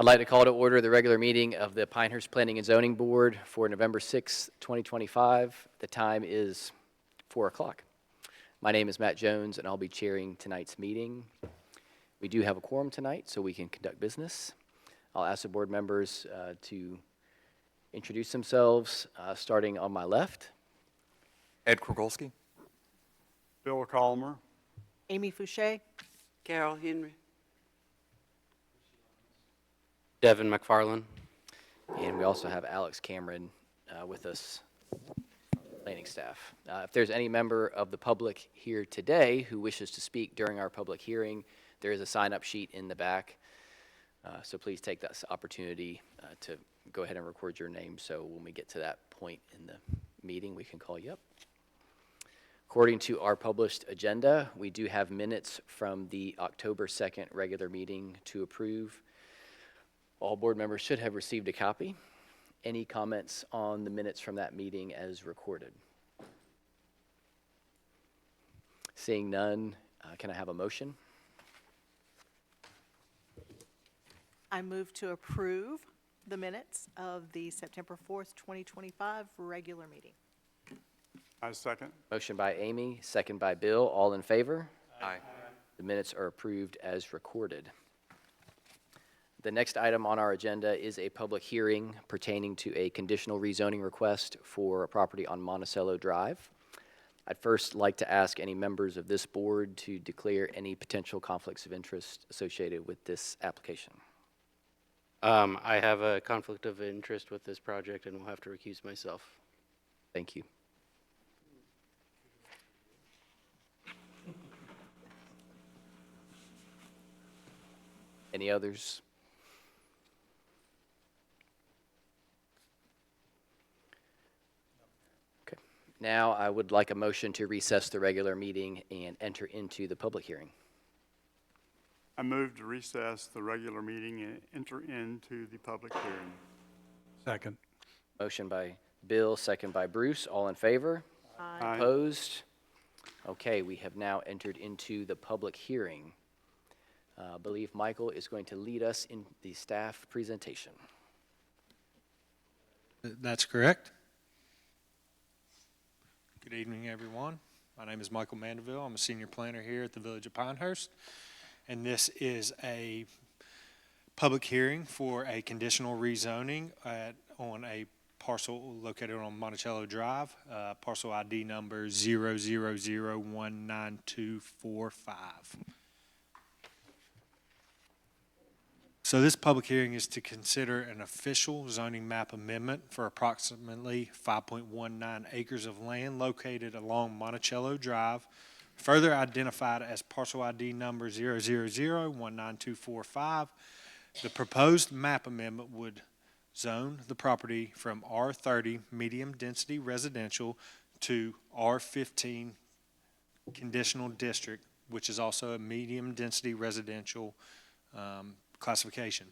I'd like to call to order the regular meeting of the Pinehurst Planning and Zoning Board for November 6, 2025. The time is 4 o'clock. My name is Matt Jones, and I'll be chairing tonight's meeting. We do have a quorum tonight, so we can conduct business. I'll ask the board members to introduce themselves, starting on my left. Ed Krogolski. Bill Colmer. Amy Fouché. Carol Henry. Devin McFarland. And we also have Alex Cameron with us, planning staff. If there's any member of the public here today who wishes to speak during our public hearing, there is a sign-up sheet in the back. So please take this opportunity to go ahead and record your name, so when we get to that point in the meeting, we can call you up. According to our published agenda, we do have minutes from the October 2nd regular meeting to approve. All board members should have received a copy. Any comments on the minutes from that meeting as recorded? Seeing none, can I have a motion? I move to approve the minutes of the September 4th, 2025 regular meeting. I second. Motion by Amy, second by Bill. All in favor? Aye. The minutes are approved as recorded. The next item on our agenda is a public hearing pertaining to a conditional rezoning request for a property on Monticello Drive. I'd first like to ask any members of this board to declare any potential conflicts of interest associated with this application. I have a conflict of interest with this project and will have to recuse myself. Thank you. Any others? Okay. Now I would like a motion to recess the regular meeting and enter into the public hearing. I move to recess the regular meeting and enter into the public hearing. Second. Motion by Bill, second by Bruce. All in favor? Aye. Opposed? Okay, we have now entered into the public hearing. I believe Michael is going to lead us in the staff presentation. That's correct. Good evening, everyone. My name is Michael Mandeville. I'm a senior planner here at the Village of Pinehurst. And this is a public hearing for a conditional rezoning on a parcel located on Monticello Drive, parcel ID number 000019245. So this public hearing is to consider an official zoning map amendment for approximately 5.19 acres of land located along Monticello Drive, further identified as parcel ID number 000019245. The proposed map amendment would zone the property from R30 medium density residential to R15 conditional district, which is also a medium density residential classification,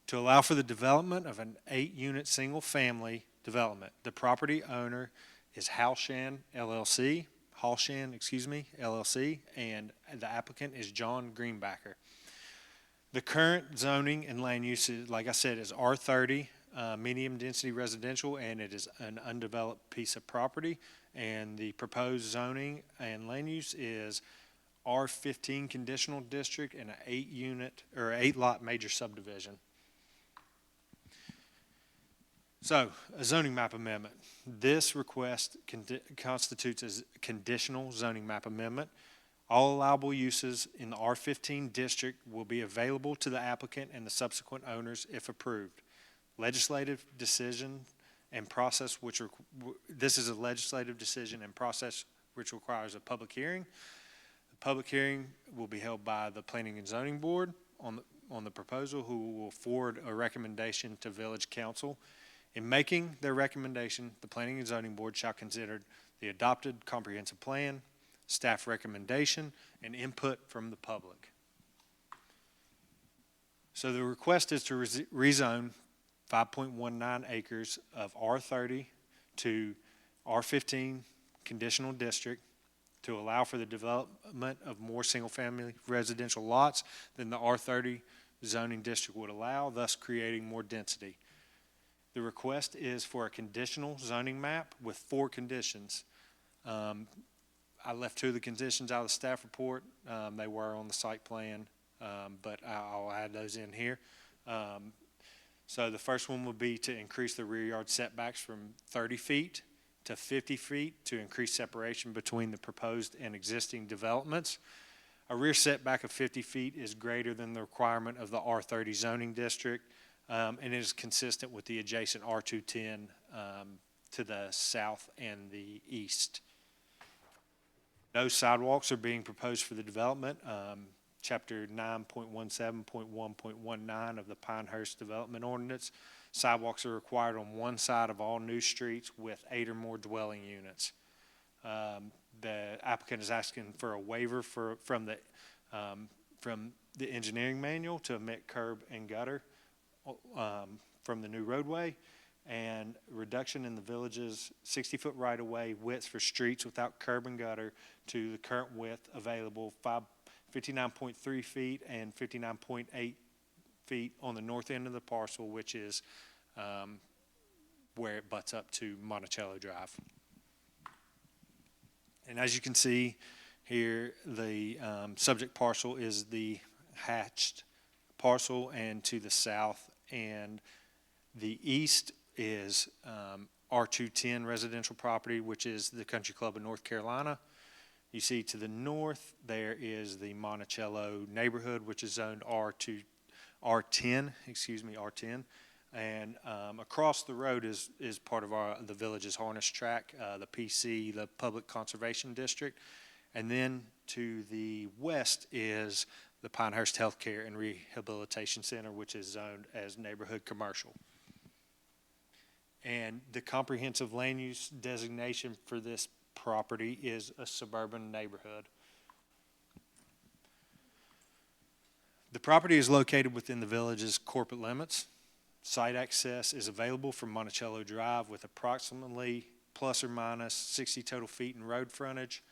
to allow for the development of an 8-unit single-family development. The property owner is Halshan LLC, and the applicant is John Greenbacker. The current zoning and land use, like I said, is R30, medium density residential, and it is an undeveloped piece of property. And the proposed zoning and land use is R15 conditional district and an 8-unit or 8-lot major subdivision. So, a zoning map amendment. This request constitutes a conditional zoning map amendment. All allowable uses in the R15 district will be available to the applicant and the subsequent owners if approved. Legislative decision and process, this is a legislative decision and process which requires a public hearing. Public hearing will be held by the Planning and Zoning Board on the proposal, who will forward a recommendation to Village Council. In making their recommendation, the Planning and Zoning Board shall consider the adopted comprehensive plan, staff recommendation, and input from the public. So the request is to rezone 5.19 acres of R30 to R15 conditional district, to allow for the development of more single-family residential lots than the R30 zoning district would allow, thus creating more density. The request is for a conditional zoning map with 4 conditions. I left 2 of the conditions out of the staff report. They were on the site plan, but I'll add those in here. So the first one would be to increase the rear yard setbacks from 30 feet to 50 feet to increase separation between the proposed and existing developments. A rear setback of 50 feet is greater than the requirement of the R30 zoning district, and is consistent with the adjacent R210 to the south and the east. No sidewalks are being proposed for the development. Chapter 9.17.1.19 of the Pinehurst Development Ordinance, sidewalks are required on one side of all new streets with 8 or more dwelling units. The applicant is asking for a waiver from the engineering manual to omit curb and gutter from the new roadway, and reduction in the village's 60-foot right-of-way widths for streets without curb and gutter to the current width available, 59.3 feet and 59.8 feet on the north end of the parcel, which is where it butts up to Monticello Drive. And as you can see here, the subject parcel is the hatched parcel, and to the south and the east is R210 residential property, which is the Country Club of North Carolina. You see to the north, there is the Monticello neighborhood, which is zoned R10. And across the road is part of the village's harness track, the PC, the Public Conservation District. And then to the west is the Pinehurst Healthcare and Rehabilitation Center, which is zoned as neighborhood commercial. And the comprehensive land use designation for this property is a suburban neighborhood. The property is located within the village's corporate limits. Site access is available from Monticello Drive with approximately plus or minus 60 total feet in road frontage.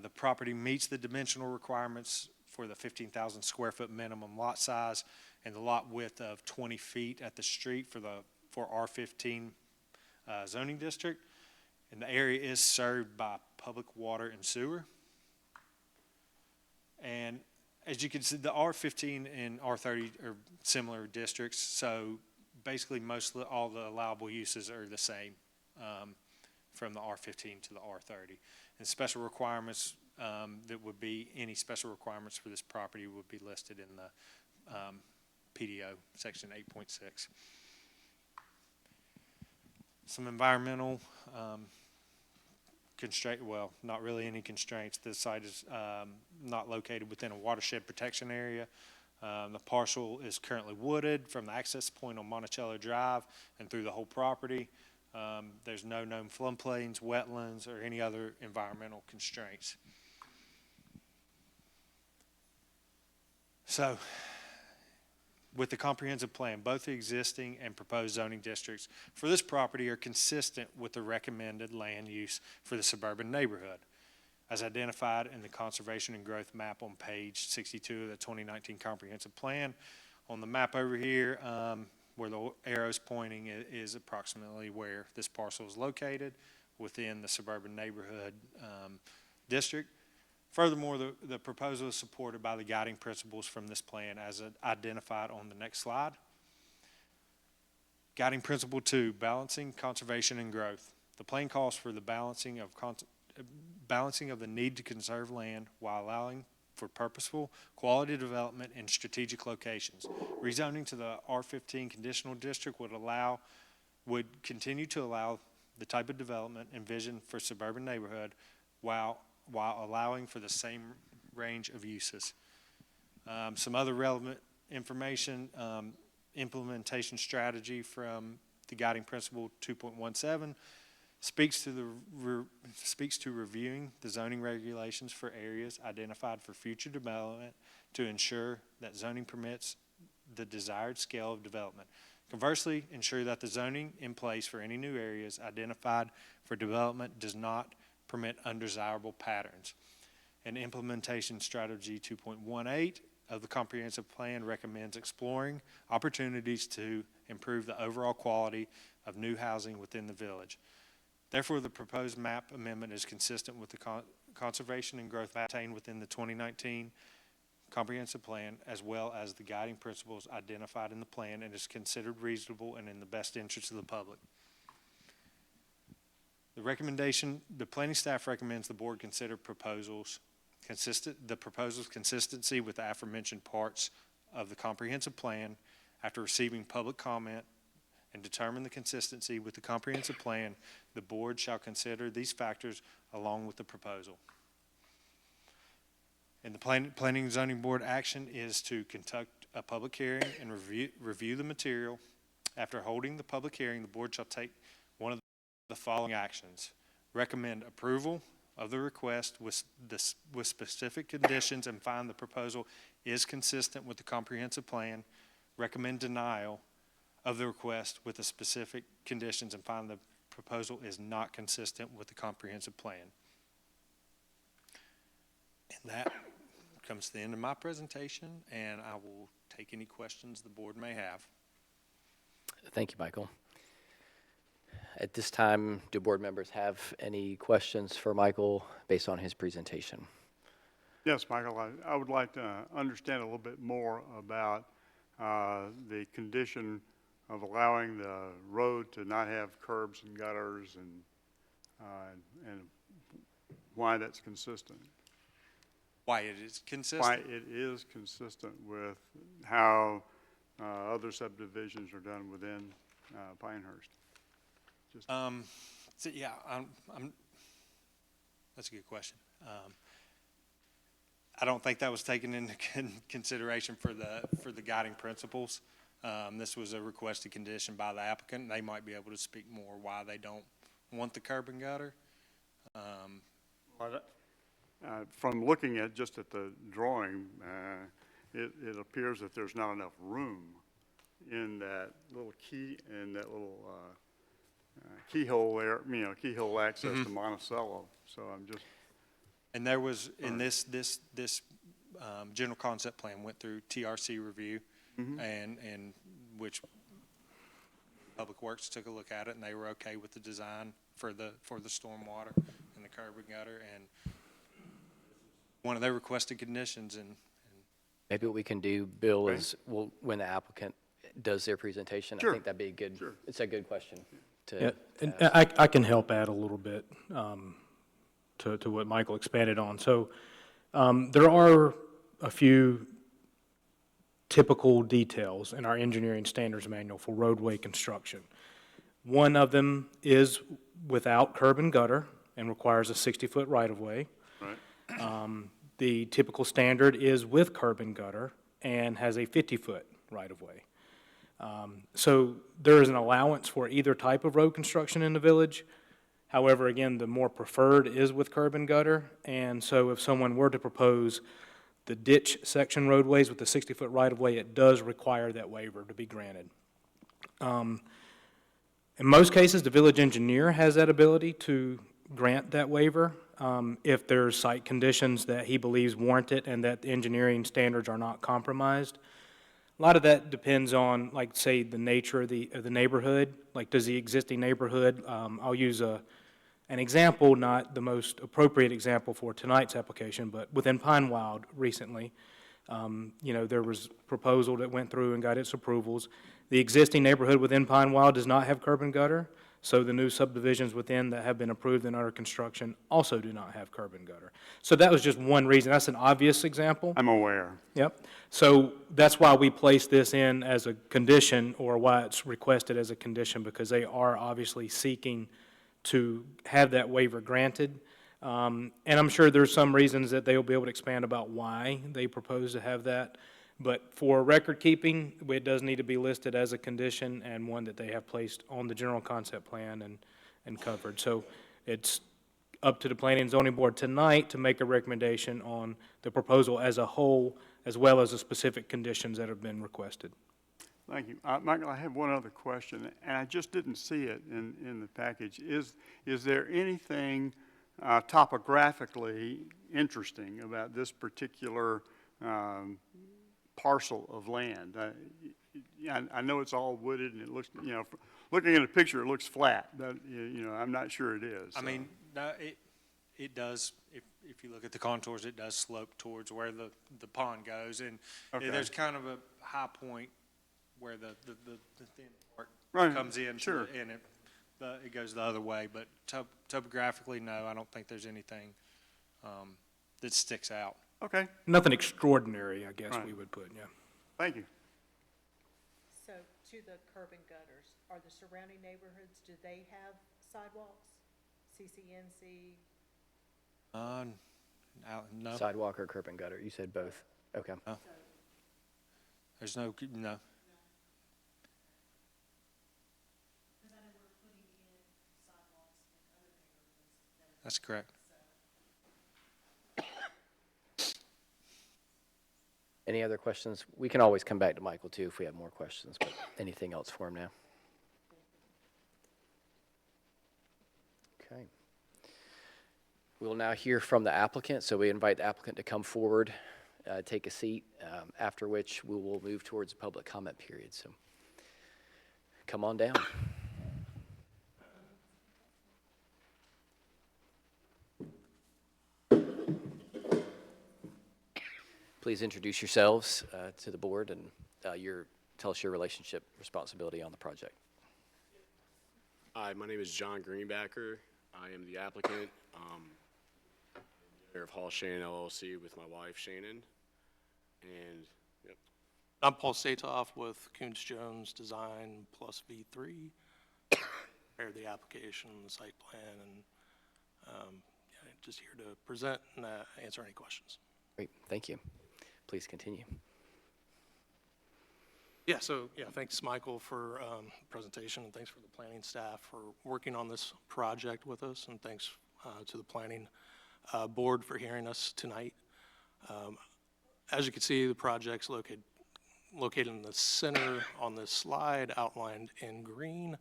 The property meets the dimensional requirements for the 15,000 square foot minimum lot size and the lot width of 20 feet at the street for R15 zoning district. And the area is served by public water and sewer. And as you can see, the R15 and R30 are similar districts, so basically all the allowable uses are the same from the R15 to the R30. And special requirements that would be, any special requirements for this property would be listed in the PDO, section 8.6. Some environmental constraint, well, not really any constraints. The site is not located within a watershed protection area. The parcel is currently wooded from the access point on Monticello Drive and through the whole property. There's no known floodplains, wetlands, or any other environmental constraints. So, with the comprehensive plan, both the existing and proposed zoning districts for this property are consistent with the recommended land use for the suburban neighborhood, as identified in the Conservation and Growth map on page 62 of the 2019 Comprehensive Plan. On the map over here, where the arrow's pointing is approximately where this parcel is located within the suburban neighborhood district. Furthermore, the proposal is supported by the guiding principles from this plan as identified on the next slide. Guiding principle 2, balancing conservation and growth. The plan calls for the balancing of the need to conserve land while allowing for purposeful quality development in strategic locations. Rezoning to the R15 conditional district would continue to allow the type of development envisioned for suburban neighborhood while allowing for the same range of uses. Some other relevant information, implementation strategy from the guiding principle 2.17 speaks to reviewing the zoning regulations for areas identified for future development to ensure that zoning permits the desired scale of development. Conversely, ensure that the zoning in place for any new areas identified for development does not permit undesirable patterns. And implementation strategy 2.18 of the comprehensive plan recommends exploring opportunities to improve the overall quality of new housing within the village. Therefore, the proposed map amendment is consistent with the conservation and growth maintained within the 2019 comprehensive plan, as well as the guiding principles identified in the plan, and is considered reasonable and in the best interest of the public. The planning staff recommends the board consider the proposals' consistency with the aforementioned parts of the comprehensive plan after receiving public comment and determine the consistency with the comprehensive plan. The board shall consider these factors along with the proposal. And the planning and zoning board action is to conduct a public hearing and review the material. After holding the public hearing, the board shall take one of the following actions: recommend approval of the request with specific conditions and find the proposal is consistent with the comprehensive plan. Recommend denial of the request with the specific conditions and find the proposal is not consistent with the comprehensive plan. And that comes to the end of my presentation, and I will take any questions the board may have. Thank you, Michael. At this time, do board members have any questions for Michael based on his presentation? Yes, Michael, I would like to understand a little bit more about the condition of allowing the road to not have curbs and gutters and why that's consistent. Why it is consistent? Why it is consistent with how other subdivisions are done within Pinehurst. So yeah, that's a good question. I don't think that was taken into consideration for the guiding principles. This was a requested condition by the applicant. They might be able to speak more why they don't want the curb and gutter. From looking at just at the drawing, it appears that there's not enough room in that little keyhole there, keyhole access to Monticello. So I'm just. And there was, in this general concept plan went through TRC review, and which Public Works took a look at it, and they were okay with the design for the stormwater and the curb and gutter, and one of their requested conditions. And Maybe what we can do, Bill, is when the applicant does their presentation, Sure. I think that'd be good. Sure. It's a good question to Yeah, and ask. I can help add a little bit to what Michael expanded on. So there are a few typical details in our engineering standards manual for roadway construction. One of them is without curb and gutter and requires a 60-foot right-of-way. Right. The typical standard is with curb and gutter and has a 50-foot right-of-way. So there is an allowance for either type of road construction in the village. However, again, the more preferred is with curb and gutter. And so if someone were to propose the ditch section roadways with the 60-foot right-of-way, it does require that waiver to be granted. In most cases, the village engineer has that ability to grant that waiver if there's site conditions that he believes warrant it and that the engineering standards are not compromised. A lot of that depends on, like, say, the nature of the neighborhood. Like, does the existing neighborhood, I'll use an example, not the most appropriate example for tonight's application, but within Pine Wild recently, there was a proposal that went through and got its approvals. The existing neighborhood within Pine Wild does not have curb and gutter, so the new subdivisions within that have been approved and under construction also do not have curb and gutter. So that was just one reason. That's an obvious example. I'm aware. Yep. So that's why we place this in as a condition, or why it's requested as a condition, because they are obviously seeking to have that waiver granted. And I'm sure there's some reasons that they will be able to expand about why they propose to have that. But for record keeping, it does need to be listed as a condition and one that they have placed on the general concept plan and covered. So it's up to the Planning and Zoning Board tonight to make a recommendation on the proposal as a whole, as well as the specific conditions that have been requested. Thank you. Michael, I have one other question, and I just didn't see it in the package. Is there anything topographically interesting about this particular parcel of land? Yeah, I know it's all wooded and it looks, looking at a picture, it looks flat, but, I'm not sure it is. I so. mean, no, it does, if you look at the contours, it does slope towards where the pond goes. And Okay. there's kind of a high point where the thin part Right, comes in. sure. And it goes the other way. But topographically, no, I don't think there's anything that sticks out. Okay, Nothing extraordinary, I guess Right. we would put, yeah. thank you. So to the curb and gutters, are the surrounding neighborhoods, do they have sidewalks? CCNC? No, Sidewalk or curb and gutter? You said both. Okay. there's no. That's correct. Any other questions? We can always come back to Michael too if we have more questions, but anything else for him now? Okay. We'll now hear from the applicant, so we invite the applicant to come forward, take a seat, after which we will move towards the public comment period. So come on down. Please introduce yourselves to the board and tell us your relationship responsibility on the project. Hi, my name is John Greenbacker. I am the applicant, of Hall Shannon LLC with my wife Shannon. And yep. I'm Paul Satoff with Coons Jones Design plus V3. Prepared the application, the site plan, and yeah, just here to present and answer any questions. Great, thank you. Please continue. Yeah, so yeah, thanks Michael for presentation, and thanks for the planning staff for working on this project with us, and thanks to the planning board for hearing us tonight. As you can see, the project's located in the center on this slide, outlined in green.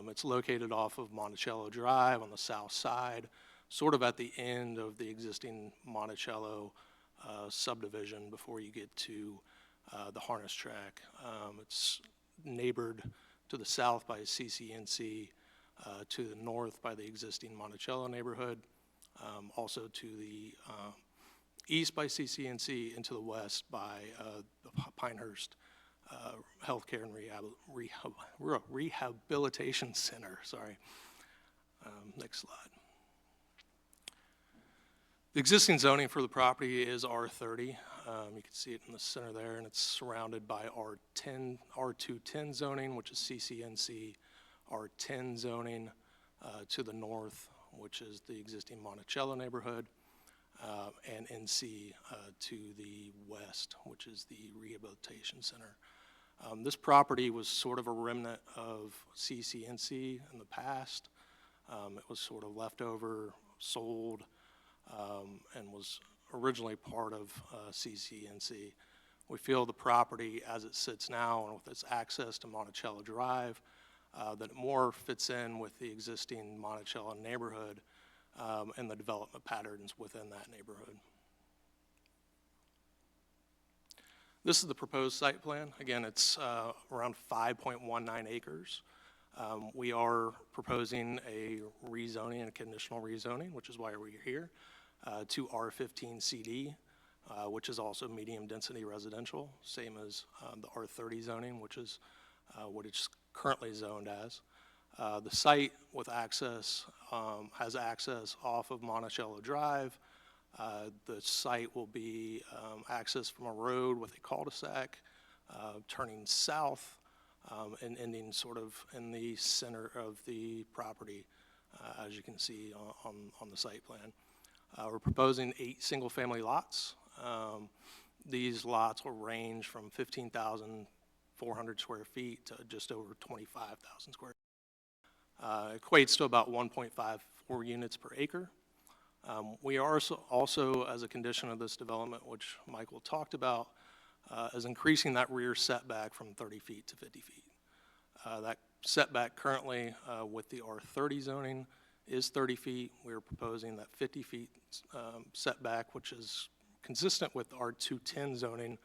It's located off of Monticello Drive on the south side, sort of at the end of the existing Monticello subdivision before you get to the harness track. It's neighbored to the south by CCNC, to the north by the existing Monticello neighborhood, also to the east by CCNC, and to the west by the Pinehurst Healthcare and Rehabilitation Center. Sorry. Next slide. The existing zoning for the property is R30. You can see it in the center there, and it's surrounded by R210 zoning, which is CCNC, R10 zoning to the north, which is the existing Monticello neighborhood, and NC to the west, which is the Rehabilitation Center. This property was sort of a remnant of CCNC in the past. It was sort of left over, sold, and was originally part of CCNC. We feel the property as it sits now and with its access to Monticello Drive, that it more fits in with the existing Monticello neighborhood and the development patterns within that neighborhood. This is the proposed site plan. Again, it's around 5.19 acres. We are proposing a rezoning, a conditional rezoning, which is why we're here, to R15 CD, which is also medium density residential, same as the R30 zoning, which is what it's currently zoned as. The site with access has access off of Monticello Drive. The site will be accessed from a road with a cul-de-sac turning south and ending sort of in the center of the property, as you can see on the site plan. We're proposing 8 single-family lots. These lots will range from 15,400 square feet to just over 25,000 square feet. Equates to about 1.54 units per acre. We are also, as a condition of this development, which Michael talked about, is increasing that rear setback from 30 feet to 50 feet. That setback currently with the R30 zoning is 30 feet. We're proposing that 50 feet setback, which is consistent with R210 zoning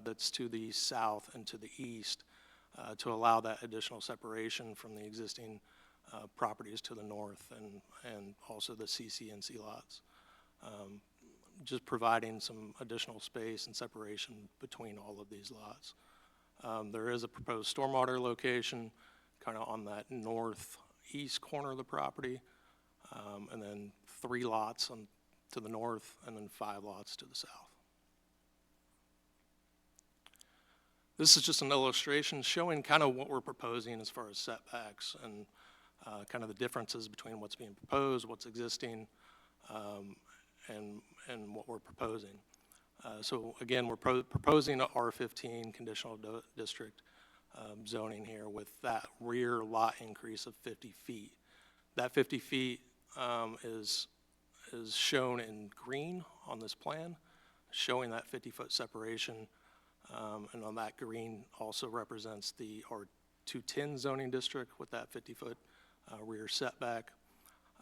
that's to the south and to the east to allow that additional separation from the existing properties to the north and also the CCNC lots. Just providing some additional space and separation between all of these lots. There is a proposed stormwater location kind of on that northeast corner of the property, and then 3 lots to the north and then 5 lots to the south. This is just an illustration showing kind of what we're proposing as far as setbacks and kind of the differences between what's being proposed, what's existing, and what we're proposing. So again, we're proposing a R15 conditional district zoning here with that rear lot increase of 50 feet. That 50 feet is shown in green on this plan, showing that 50-foot separation. And on that green also represents the R210 zoning district with that 50-foot rear setback.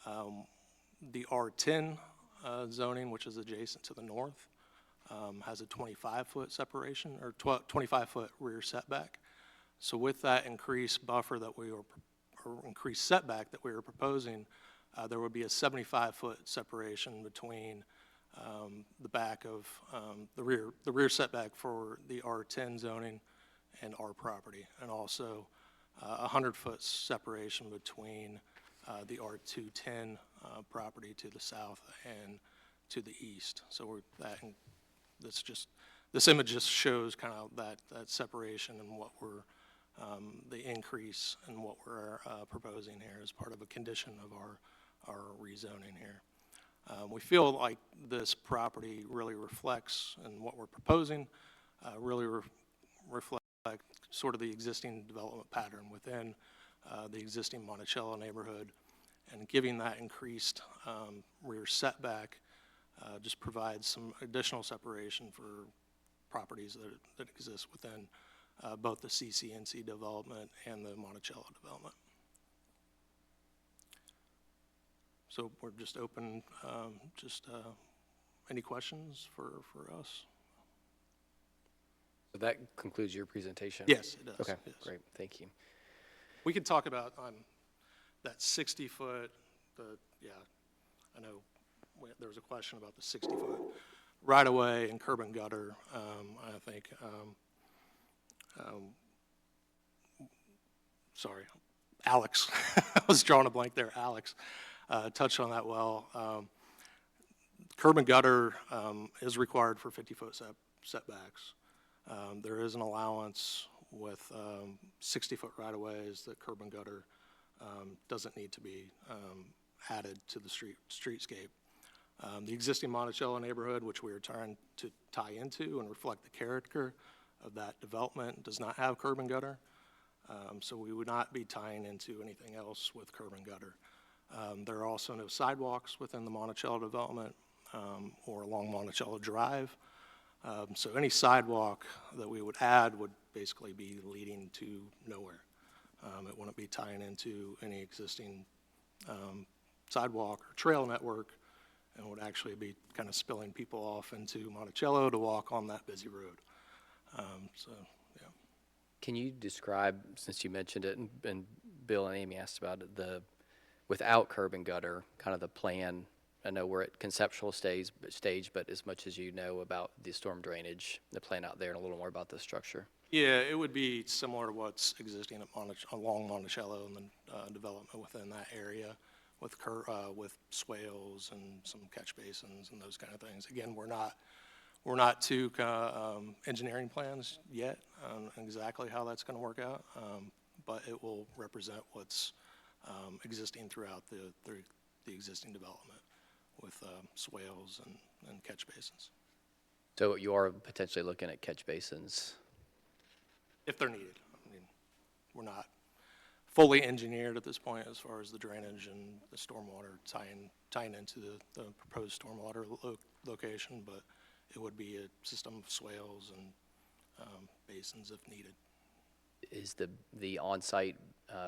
The R10 zoning, which is adjacent to the north, has a 25-foot separation or 25-foot rear setback. So with that increased buffer that we were, or increased setback that we were proposing, there would be a 75-foot separation between the back of the rear setback for the R10 zoning and our property, and also a 100-foot separation between the R210 property to the south and to the east. So this image just shows kind of that separation and what we're the increase in what we're proposing here as part of a condition of our rezoning here. We feel like this property really reflects, and what we're proposing really reflect sort of the existing development pattern within the existing Monticello neighborhood, and giving that increased rear setback just provides some additional separation for properties that exist within both the CCNC development and the Monticello development. So we're just open, any questions for us? So that concludes your presentation? Yes, it does. Okay, yes. great, thank you. We can talk about that 60-foot, I know there was a question about the 60-foot right-of-way and curb and gutter. I think, sorry, Alex, I was drawing a blank there, Alex touched on that well. Curb and gutter is required for 50-foot setbacks. There is an allowance with 60-foot right-of-ways that curb and gutter doesn't need to be added to the streetscape. The existing Monticello neighborhood, which we are trying to tie into and reflect the character of that development, does not have curb and gutter. So we would not be tying into anything else with curb and gutter. There are also no sidewalks within the Monticello development or along Monticello Drive. So any sidewalk that we would add would basically be leading to nowhere. It wouldn't be tying into any existing sidewalk or trail network, and would actually be kind of spilling people off into Monticello to walk on that busy road. So, yeah. Can you describe, since you mentioned it, and Bill and Amy asked about it, without curb and gutter, kind of the plan? I know we're at conceptual stage, but as much as you know about the storm drainage, the plan out there, and a little more about the structure. Yeah, it would be similar to what's existing at along Monticello and the development within that area with swales and some catch basins and those kind of things. Again, we're not to engineering plans yet on exactly how that's going to work out, but it will represent what's existing throughout the existing development with swales and catch basins. So you are potentially looking at catch basins? If they're needed. I mean, we're not fully engineered at this point as far as the drainage and the stormwater tying into the proposed stormwater location, but it would be a system of swales and basins if needed. Is the on-site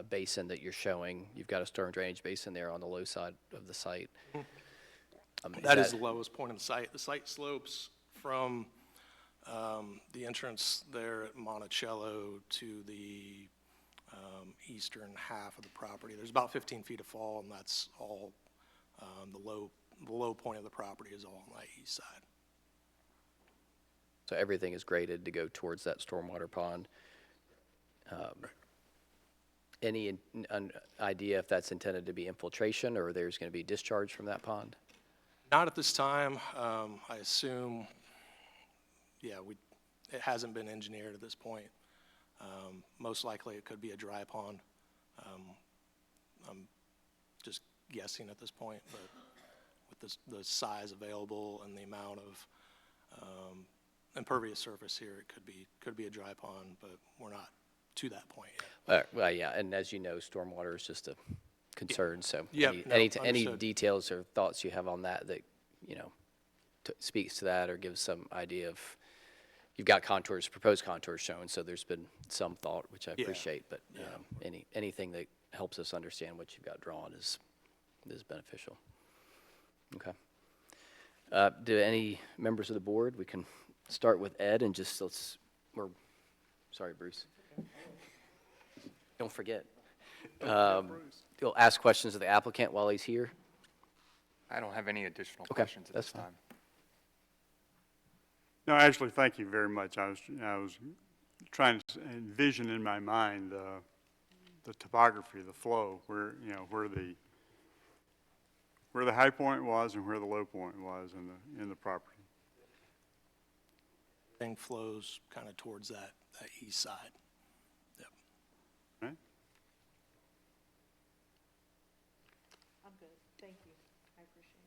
basin that you're showing, you've got a storm drainage basin there on the low side of the site? That is the lowest point of the site. The site slopes from The entrance there at Monticello to the eastern half of the property, there's about 15 feet of fall, and that's all, the low point of the property is all on that east side. So everything is graded to go towards that stormwater pond. Any idea if that's intended to be infiltration, or there's going to be discharge from that pond? Not at this time. I assume, yeah, it hasn't been engineered at this point. Most likely it could be a dry pond. I'm just guessing at this point, but with the size available and the amount of impervious surface here, it could be a dry pond, but we're not to that point yet. Well, yeah, and as you know, stormwater is just a concern, so Yep, no, any understood. details or thoughts you have on that, you know, speaks to that or gives some idea of, you've got contours, proposed contours shown, so there's been some thought, which I Yeah, appreciate, but yeah. anything that helps us understand what you've got drawn is beneficial. Okay. Do any members of the board, we can start with Ed and just sorry, Bruce. Don't forget. You'll ask questions of the applicant while he's here. I don't have any additional Okay, questions at that's this fine. time. No, actually, thank you very much. I was trying to envision in my mind the topography, the flow, where, you know, where the high point was and where the low point was in the property. Thing flows kind of towards that east side. Yep. Right? I'm good, thank you, I appreciate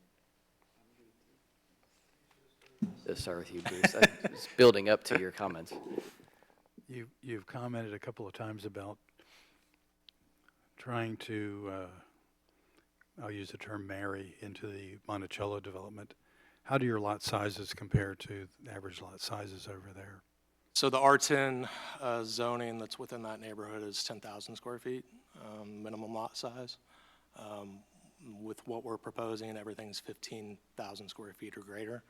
it. Sorry with you, Bruce. I was building up to your comments. You've commented a couple of times about trying to, I'll use the term marry into the Monticello development. How do your lot sizes compare to the average lot sizes over there? So the R10 zoning that's within that neighborhood is 10,000 square feet, minimum lot size. With what we're proposing, everything's 15,000 square feet or greater.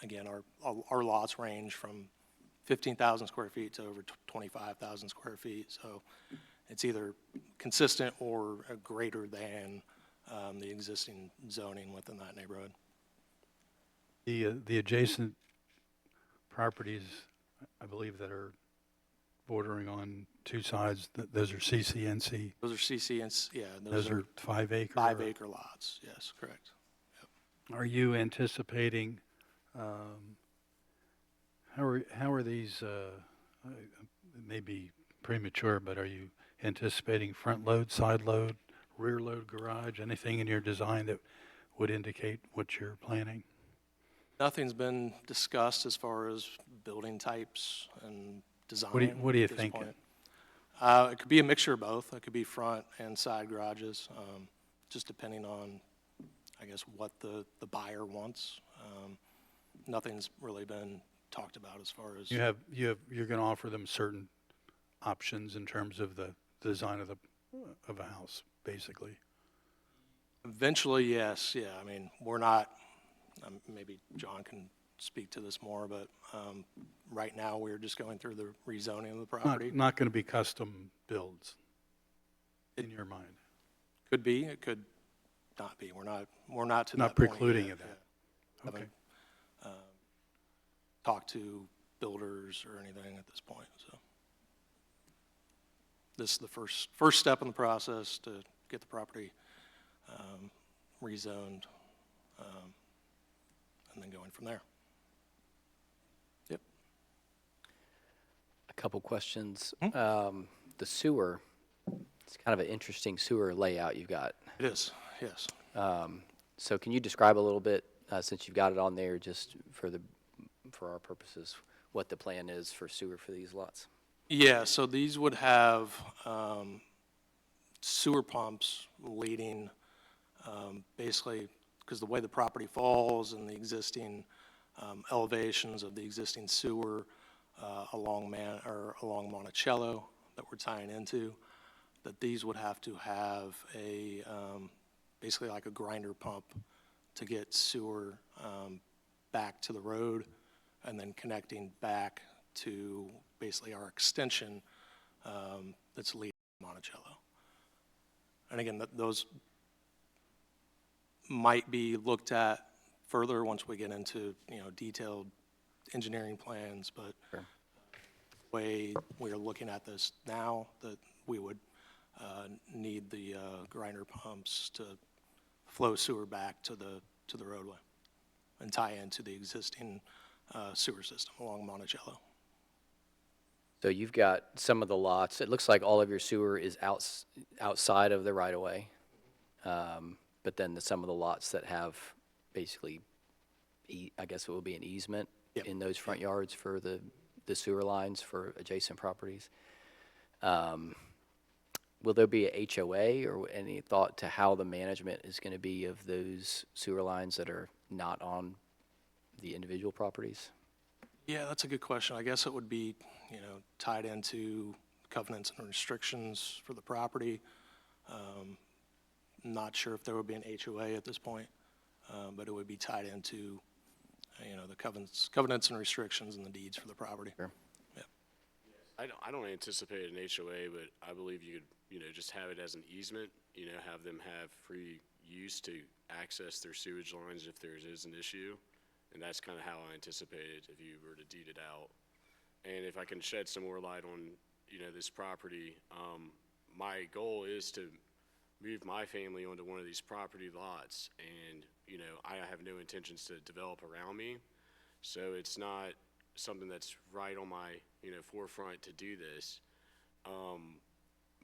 Again, our lots range from 15,000 square feet to over 25,000 square feet. So it's either consistent or greater than the existing zoning within that neighborhood. The adjacent properties, I believe, that are bordering on two sides, those are CCNC. Those are CCNs, yeah. Those are 5 acre? 5 acre lots, yes, correct. Are you anticipating, how are these, it may be premature, but are you anticipating front load, side load, rear load garage, anything in your design that would indicate what you're planning? Nothing's been discussed as far as building types and design. What do you at this think? point. It could be a mixture of both. It could be front and side garages, just depending on, I guess, what the buyer wants. Nothing's really been talked about as far as. You're going to offer them certain options in terms of the design of a house, basically. Eventually, yes, yeah. I mean, we're not, maybe John can speak to this more, but right now, we're just going through the rezoning of the property. Not going to be custom builds in your mind. Could be, it could not be. We're not to Not that point precluding yet, of that. yeah. Okay. Haven't talked to builders or anything at this point, so. This is the first step in the process to get the property rezoned, and then going from there. Yep. A couple questions. The sewer, it's kind of an interesting sewer layout you've got. It is, yes. So can you describe a little bit, since you've got it on there, just for our purposes, what the plan is for sewer for these lots? Yeah, so these would have sewer pumps leading, basically, because the way the property falls and the existing elevations of the existing sewer along Monticello that we're tying into, that these would have to have a, basically like a grinder pump to get sewer back to the road and then connecting back to basically our extension that's leading to Monticello. And again, those might be looked at further once we get into, detailed engineering plans, but the way we're looking at this now, that we would need the grinder pumps to flow sewer back to the roadway and tie into the existing sewer system along Monticello. So you've got some of the lots, it looks like all of your sewer is outside of the right-of-way. But then some of the lots that have basically, I guess it will be an easement Yep. in those front yards for the sewer lines for adjacent properties. Will there be a HOA or any thought to how the management is going to be of those sewer lines that are not on the individual properties? Yeah, that's a good question. I guess it would be, tied into covenants and restrictions for the property. Not sure if there would be an HOA at this point, but it would be tied into, the covenants and restrictions and the deeds for the property. Sure. I don't anticipate an HOA, but I believe you could, just have it as an easement, have them have free use to access their sewage lines if there is an issue. And that's kind of how I anticipate it if you were to deed it out. And if I can shed some more light on, this property, my goal is to move my family onto one of these property lots. And, I have no intentions to develop around me. So it's not something that's right on my, forefront to do this.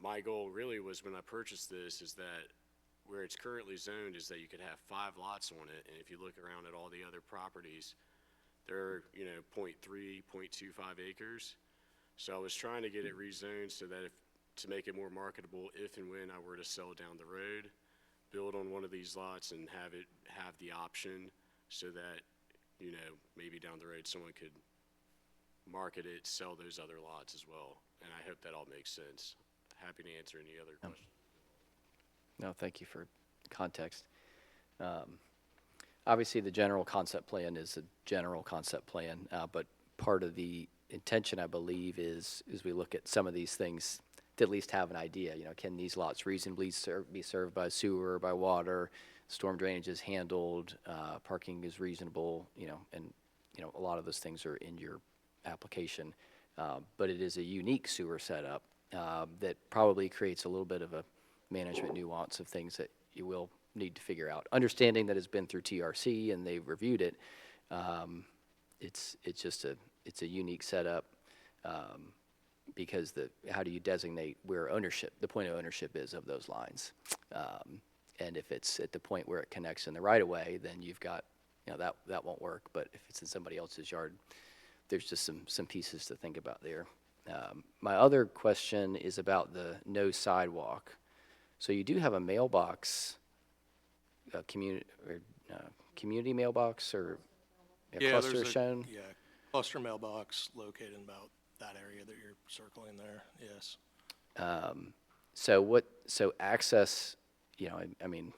My goal really was when I purchased this is that where it's currently zoned is that you could have 5 lots on it. And if you look around at all the other properties, they're, 0.3, 0.25 acres. So I was trying to get it rezoned so that to make it more marketable if and when I were to sell down the road, build on one of these lots and have the option so that, maybe down the road someone could market it, sell those other lots as well. And I hope that all makes sense. Happy to answer any other questions. No, thank you for context. Obviously, the general concept plan is a general concept plan, but part of the intention, I believe, is we look at some of these things to at least have an idea. Can these lots reasonably be served by sewer, by water, storm drainage is handled, parking is reasonable, and a lot of those things are in your application. But it is a unique sewer setup that probably creates a little bit of a management nuance of things that you will need to figure out. Understanding that it's been through TRC and they've reviewed it, it's a unique setup because how do you designate where the point of ownership is of those lines? And if it's at the point where it connects in the right of way, then you've got, that won't work. But if it's in somebody else's yard, there's just some pieces to think about there. My other question is about the no sidewalk. So you do have a mailbox, community mailbox or a Yeah, cluster there's shown? Yeah, cluster mailbox located in about that area that you're circling there, yes. So access, I mean,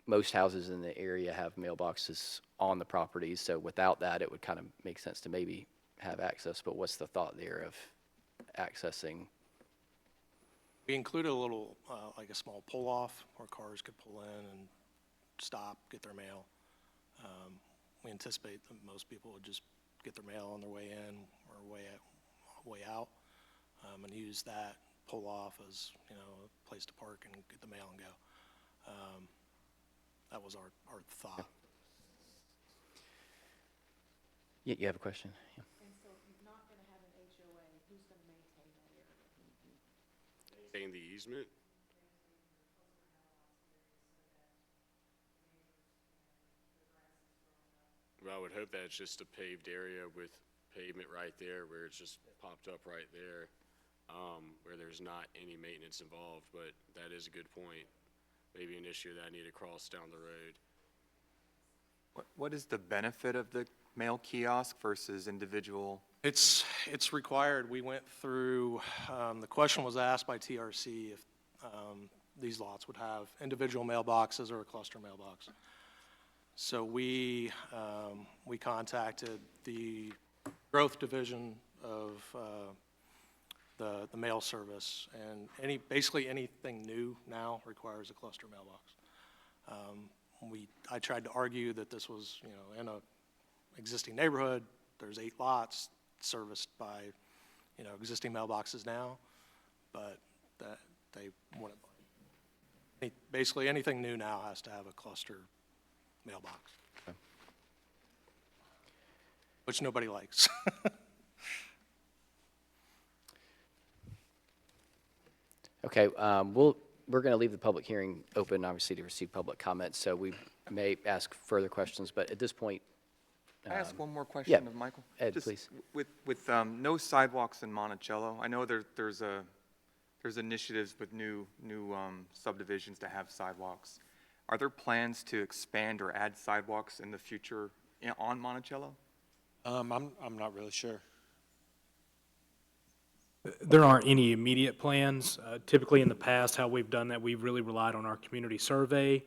most houses in the area have mailboxes on the properties, so without that, it would kind of make sense to maybe have access, but what's the thought there of accessing? We included a little, like a small pull-off where cars could pull in and stop, get their mail. We anticipate that most people would just get their mail on their way in or way out, and use that pull-off as, a place to park and get the mail and go. That was our thought. Yeah, you have a question? Yeah. And so if you're not gonna have an HOA, who's gonna maintain that area? Maintain the easement? Well, I would hope that it's just a paved area with pavement right there where it's just popped up right there, where there's not any maintenance involved, but that is a good point. Maybe an issue that I need to cross down the road. What is the benefit of the mail kiosk versus individual? It's required. We went through, the question was asked by TRC if these lots would have individual mailboxes or a cluster mailbox. So we contacted the growth division of the mail service, and basically anything new now requires a cluster mailbox. I tried to argue that this was, in a existing neighborhood, there's 8 lots serviced by, existing mailboxes now, but that they wouldn't. Basically, anything new now has to have a cluster mailbox, which nobody likes. Okay, we're going to leave the public hearing open, obviously, to receive public comments, so we may ask further questions, but at this point, Can I ask one more yeah. question of Michael? Ed, Just please. With no sidewalks in Monticello, I know there's initiatives with new subdivisions to have sidewalks. Are there plans to expand or add sidewalks in the future on Monticello? I'm not really sure. There aren't any immediate plans. Typically, in the past, how we've done that, we've really relied on our community survey,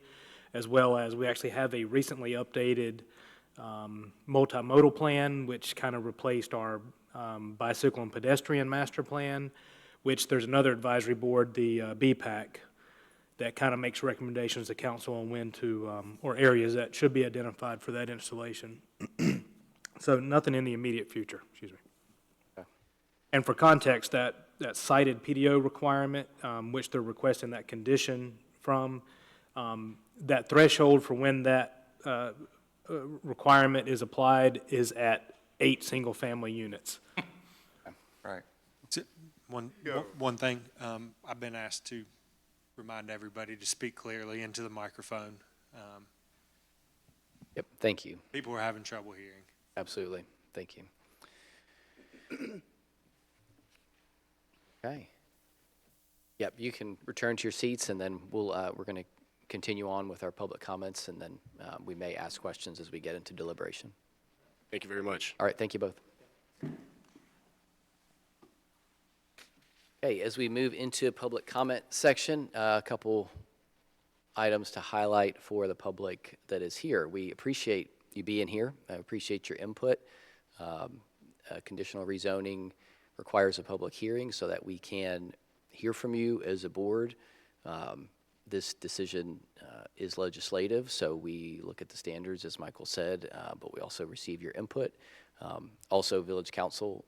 as well as we actually have a recently updated multimodal plan, which kind of replaced our bicycle and pedestrian master plan, which there's another advisory board, the BPAC, that kind of makes recommendations to council on when to, or areas that should be identified for that installation. So nothing in the immediate future, excuse me. And for context, that cited PDO requirement, which they're requesting that condition from, that threshold for when that requirement is applied is at 8 single-family units. Right. One thing, I've been asked to remind everybody to speak clearly into the microphone. Yep, thank you. People are having trouble hearing. Absolutely, thank you. Okay. Yep, you can return to your seats, and then we're going to continue on with our public comments, and then we may ask questions as we get into deliberation. Thank you very much. All right, thank you both. Okay, as we move into public comment section, a couple items to highlight for the public that is here. We appreciate you being here. I appreciate your input. Conditional rezoning requires a public hearing so that we can hear from you as a board. This decision is legislative, so we look at the standards, as Michael said, but we also receive your input. Also, Village Council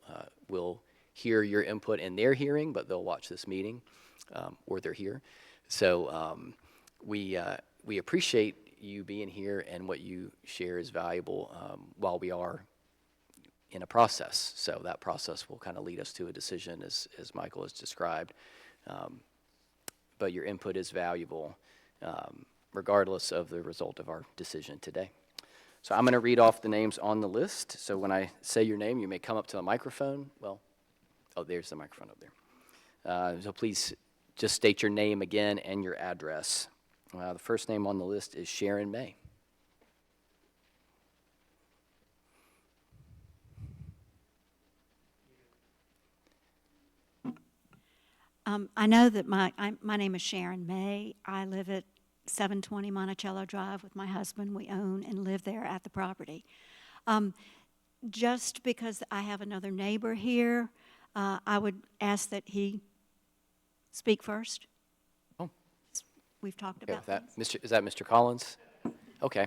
will hear your input in their hearing, but they'll watch this meeting, or they're here. So we appreciate you being here, and what you share is valuable while we are in a process. So that process will kind of lead us to a decision, as Michael has described. But your input is valuable regardless of the result of our decision today. So I'm going to read off the names on the list. So when I say your name, you may come up to the microphone. Well, oh, there's the microphone up there. So please just state your name again and your address. The first name on the list is Sharon May. I know that my name is Sharon May. I live at 720 Monticello Drive with my husband. We own and live there at the property. Just because I have another neighbor here, I would ask that he speak first. Oh. We've talked Okay, about with that. things. Is that Mr. Collins? Okay.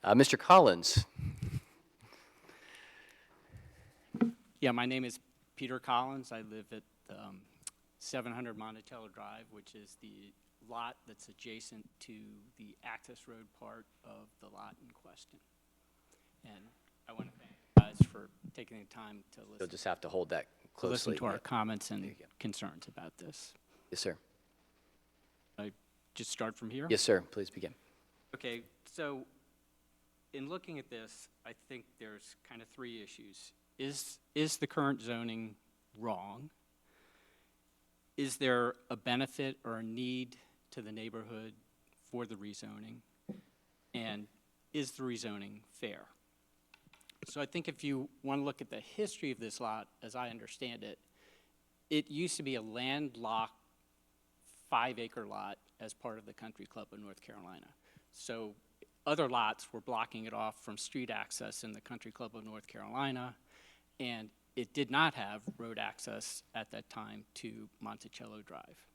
Mr. Collins. Yeah, my name is Peter Collins. I live at 700 Monticello Drive, which is the lot that's adjacent to the access road part of the lot in question. And I want to thank you guys for taking the time to You'll listen, just have to hold that to listen closely. to our Yeah. comments There and you go. concerns about this. Yes, sir. I just start from here? Yes, sir. Please begin. Okay, so in looking at this, I think there's kind of 3 issues. Is the current zoning wrong? Is there a benefit or a need to the neighborhood for the rezoning? And is the rezoning fair? So I think if you want to look at the history of this lot, as I understand it, it used to be a landlocked 5-acre lot as part of the country club in North Carolina. So other lots were blocking it off from street access in the Country Club of North Carolina, and it did not have road access at that time to Monticello Drive.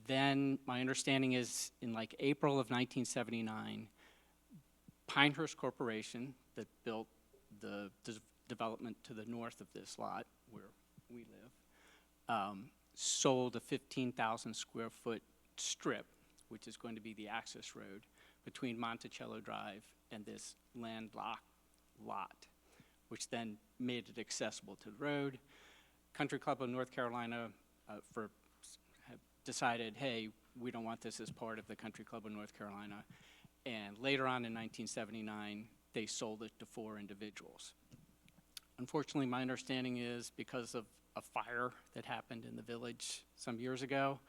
Then my understanding is in like April of 1979, Pinehurst Corporation that built the development to the north of this lot where we live, sold a 15,000 square foot strip, which is going to be the access road between Monticello Drive and this landlocked lot, which then made it accessible to the road. Country Club of North Carolina decided, hey, we don't want this as part of the Country Club of North Carolina. And later on in 1979, they sold it to 4 individuals. Unfortunately, my understanding is because of a fire that happened in the village some years ago,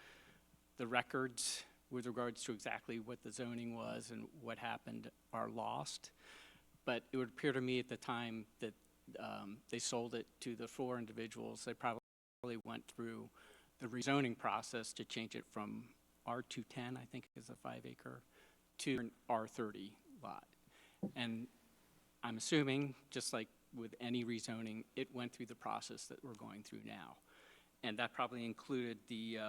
the records with regards to exactly what the zoning was and what happened are lost. But it would appear to me at the time that they sold it to the 4 individuals, they probably went through the rezoning process to change it from R210, I think is a 5-acre, to an R30 lot. And I'm assuming, just like with any rezoning, it went through the process that we're going through now. And that probably included the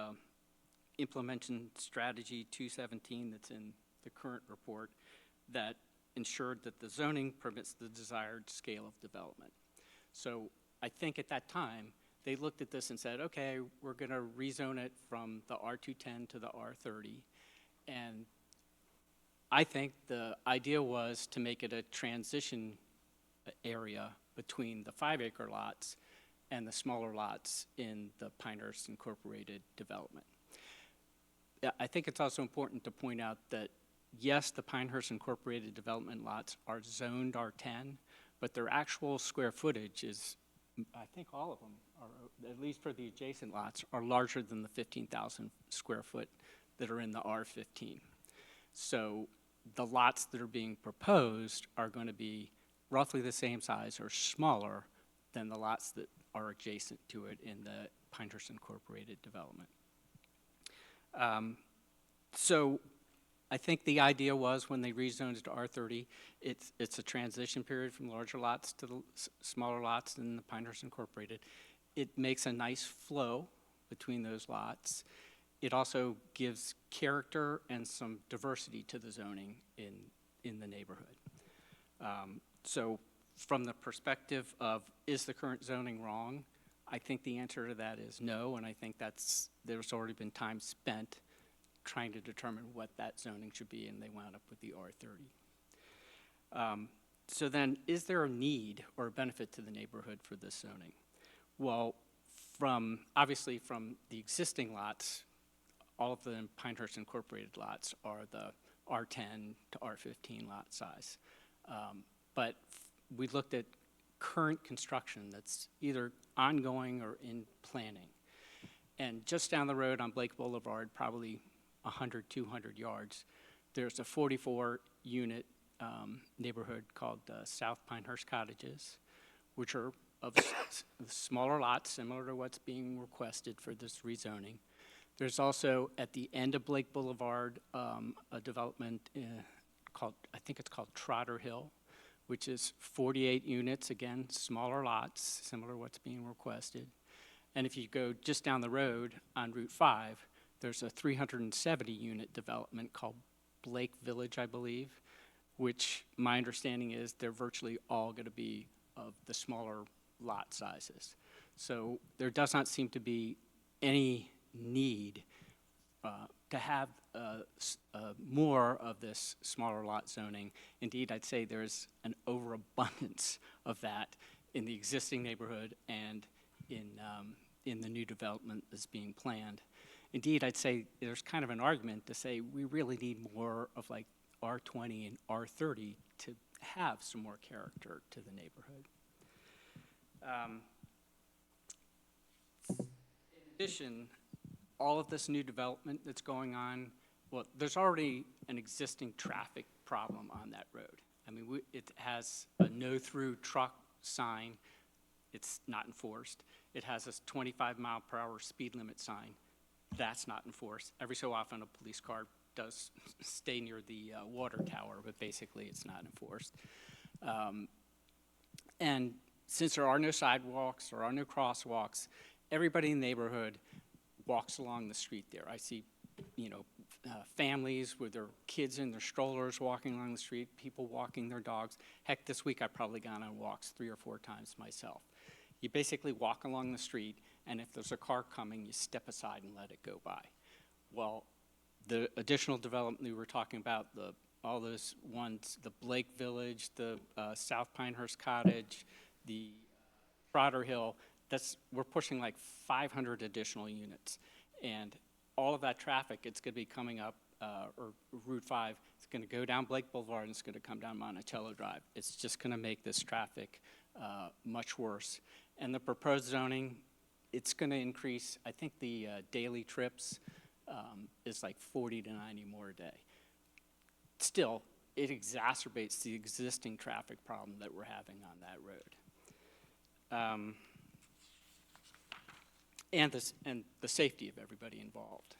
implementation strategy 217 that's in the current report that ensured that the zoning permits the desired scale of development. So I think at that time, they looked at this and said, okay, we're gonna rezone it from the R210 to the R30. And I think the idea was to make it a transition area between the 5-acre lots and the smaller lots in the Pinehurst Incorporated development. I think it's also important to point out that yes, the Pinehurst Incorporated development lots are zoned R10, but their actual square footage is, I think all of them are, at least for the adjacent lots, are larger than the 15,000 square foot that are in the R15. So the lots that are being proposed are going to be roughly the same size or smaller than the lots that are adjacent to it in the Pinehurst Incorporated development. So I think the idea was when they rezoned it to R30, it's a transition period from larger lots to the smaller lots in the Pinehurst Incorporated. It makes a nice flow between those lots. It also gives character and some diversity to the zoning in the neighborhood. So from the perspective of, is the current zoning wrong? I think the answer to that is no, and I think there's already been time spent trying to determine what that zoning should be, and they wound up with the R30. So then, is there a need or a benefit to the neighborhood for this zoning? Well, obviously from the existing lots, all of the Pinehurst Incorporated lots are the R10 to R15 lot size. But we looked at current construction that's either ongoing or in planning. And just down the road on Blake Boulevard, probably 100, 200 yards, there's a 44-unit neighborhood called South Pinehurst Cottages, which are of smaller lots, similar to what's being requested for this rezoning. There's also, at the end of Blake Boulevard, a development called, I think it's called Trotter Hill, which is 48 units, again, smaller lots, similar to what's being requested. And if you go just down the road on Route 5, there's a 370-unit development called Blake Village, I believe, which my understanding is they're virtually all going to be of the smaller lot sizes. So there does not seem to be any need to have more of this smaller lot zoning. Indeed, I'd say there's an overabundance of that in the existing neighborhood and in the new development that's being planned. Indeed, I'd say there's kind of an argument to say we really need more of like R20 and R30 to have some more character to the neighborhood. In addition, all of this new development that's going on, well, there's already an existing traffic problem on that road. I mean, it has a no-through truck sign. It's not enforced. It has a 25-mile-per-hour speed limit sign. that's not enforced. Every so often, a police car does stay near the water tower, but basically, it's not enforced. And since there are no sidewalks, there are no crosswalks, everybody in the neighborhood walks along the street there. I see, families with their kids in their strollers walking along the street, people walking their dogs. Heck, this week I've probably gone on walks 3 or 4 times myself. You basically walk along the street, and if there's a car coming, you step aside and let it go by. Well, the additional development we were talking about, all those ones, the Blake Village, the South Pinehurst Cottage, the Trotter Hill, we're pushing like 500 additional units. And all of that traffic, it's going to be coming up, or Route 5, it's going to go down Blake Boulevard and it's going to come down Monticello Drive. It's just going to make this traffic much worse. And the proposed zoning, it's going to increase, I think the daily trips is like 40 to 90 more a day. Still, it exacerbates the existing traffic problem that we're having on that road. And the safety of everybody involved.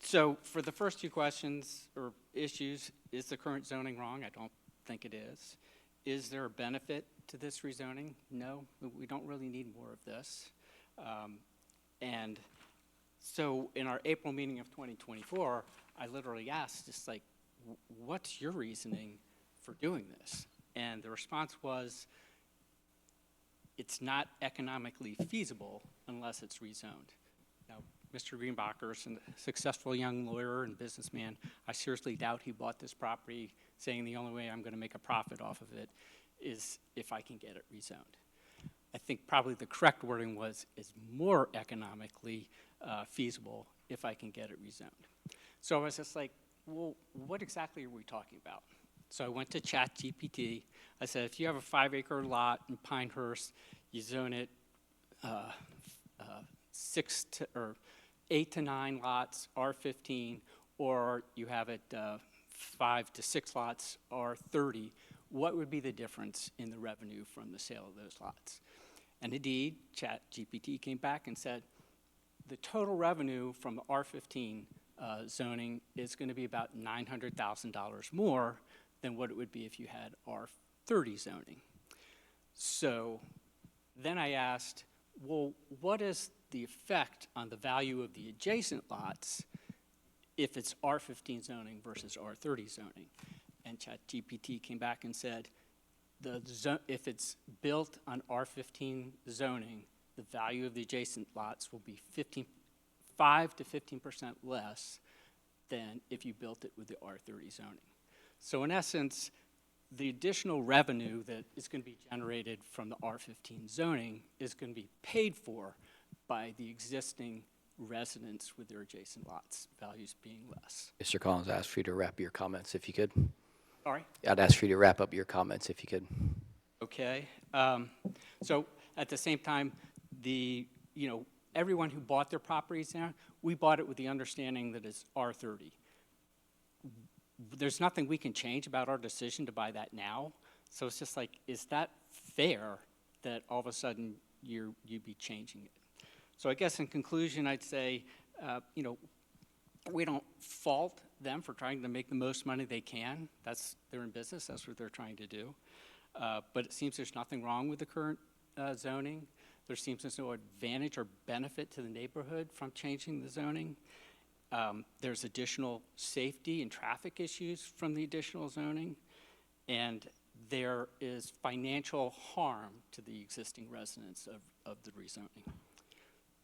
So for the first 2 questions or issues, is the current zoning wrong? I don't think it is. Is there a benefit to this rezoning? No, we don't really need more of this. And so in our April meeting of 2024, I literally asked, just like, what's your reasoning for doing this? And the response was, it's not economically feasible unless it's rezoned. Now, Mr. Greenbacher is a successful young lawyer and businessman. I seriously doubt he bought this property saying the only way I'm going to make a profit off of it is if I can get it rezoned. I think probably the correct wording was, is more economically feasible if I can get it rezoned. So I was just like, well, what exactly are we talking about? So I went to ChatGPT. I said, if you have a 5-acre lot in Pinehurst, you zone it 8 to 9 lots, R15, or you have it 5 to 6 lots, R30. What would be the difference in the revenue from the sale of those lots? And indeed, ChatGPT came back and said, the total revenue from the R15 zoning is going to be about $900,000 more than what it would be if you had R30 zoning. So then I asked, well, what is the effect on the value of the adjacent lots if it's R15 zoning versus R30 zoning? And ChatGPT came back and said, if it's built on R15 zoning, the value of the adjacent lots will be 5 to 15% less than if you built it with the R30 zoning. So in essence, the additional revenue that is going to be generated from the R15 zoning is going to be paid for by the existing residents with their adjacent lots, values being less. Mr. Collins, I asked for you to wrap your comments if you could. Sorry? I'd ask for you to wrap up your comments if you could. Okay. So at the same time, everyone who bought their properties there, we bought it with the understanding that it's R30. There's nothing we can change about our decision to buy that now. So it's just like, is that fair that all of a sudden you'd be changing it? So I guess in conclusion, I'd say, we don't fault them for trying to make the most money they can. They're in business, that's what they're trying to do. But it seems there's nothing wrong with the current zoning. There seems there's no advantage or benefit to the neighborhood from changing the zoning. There's additional safety and traffic issues from the additional zoning, and there is financial harm to the existing residents of the rezoning.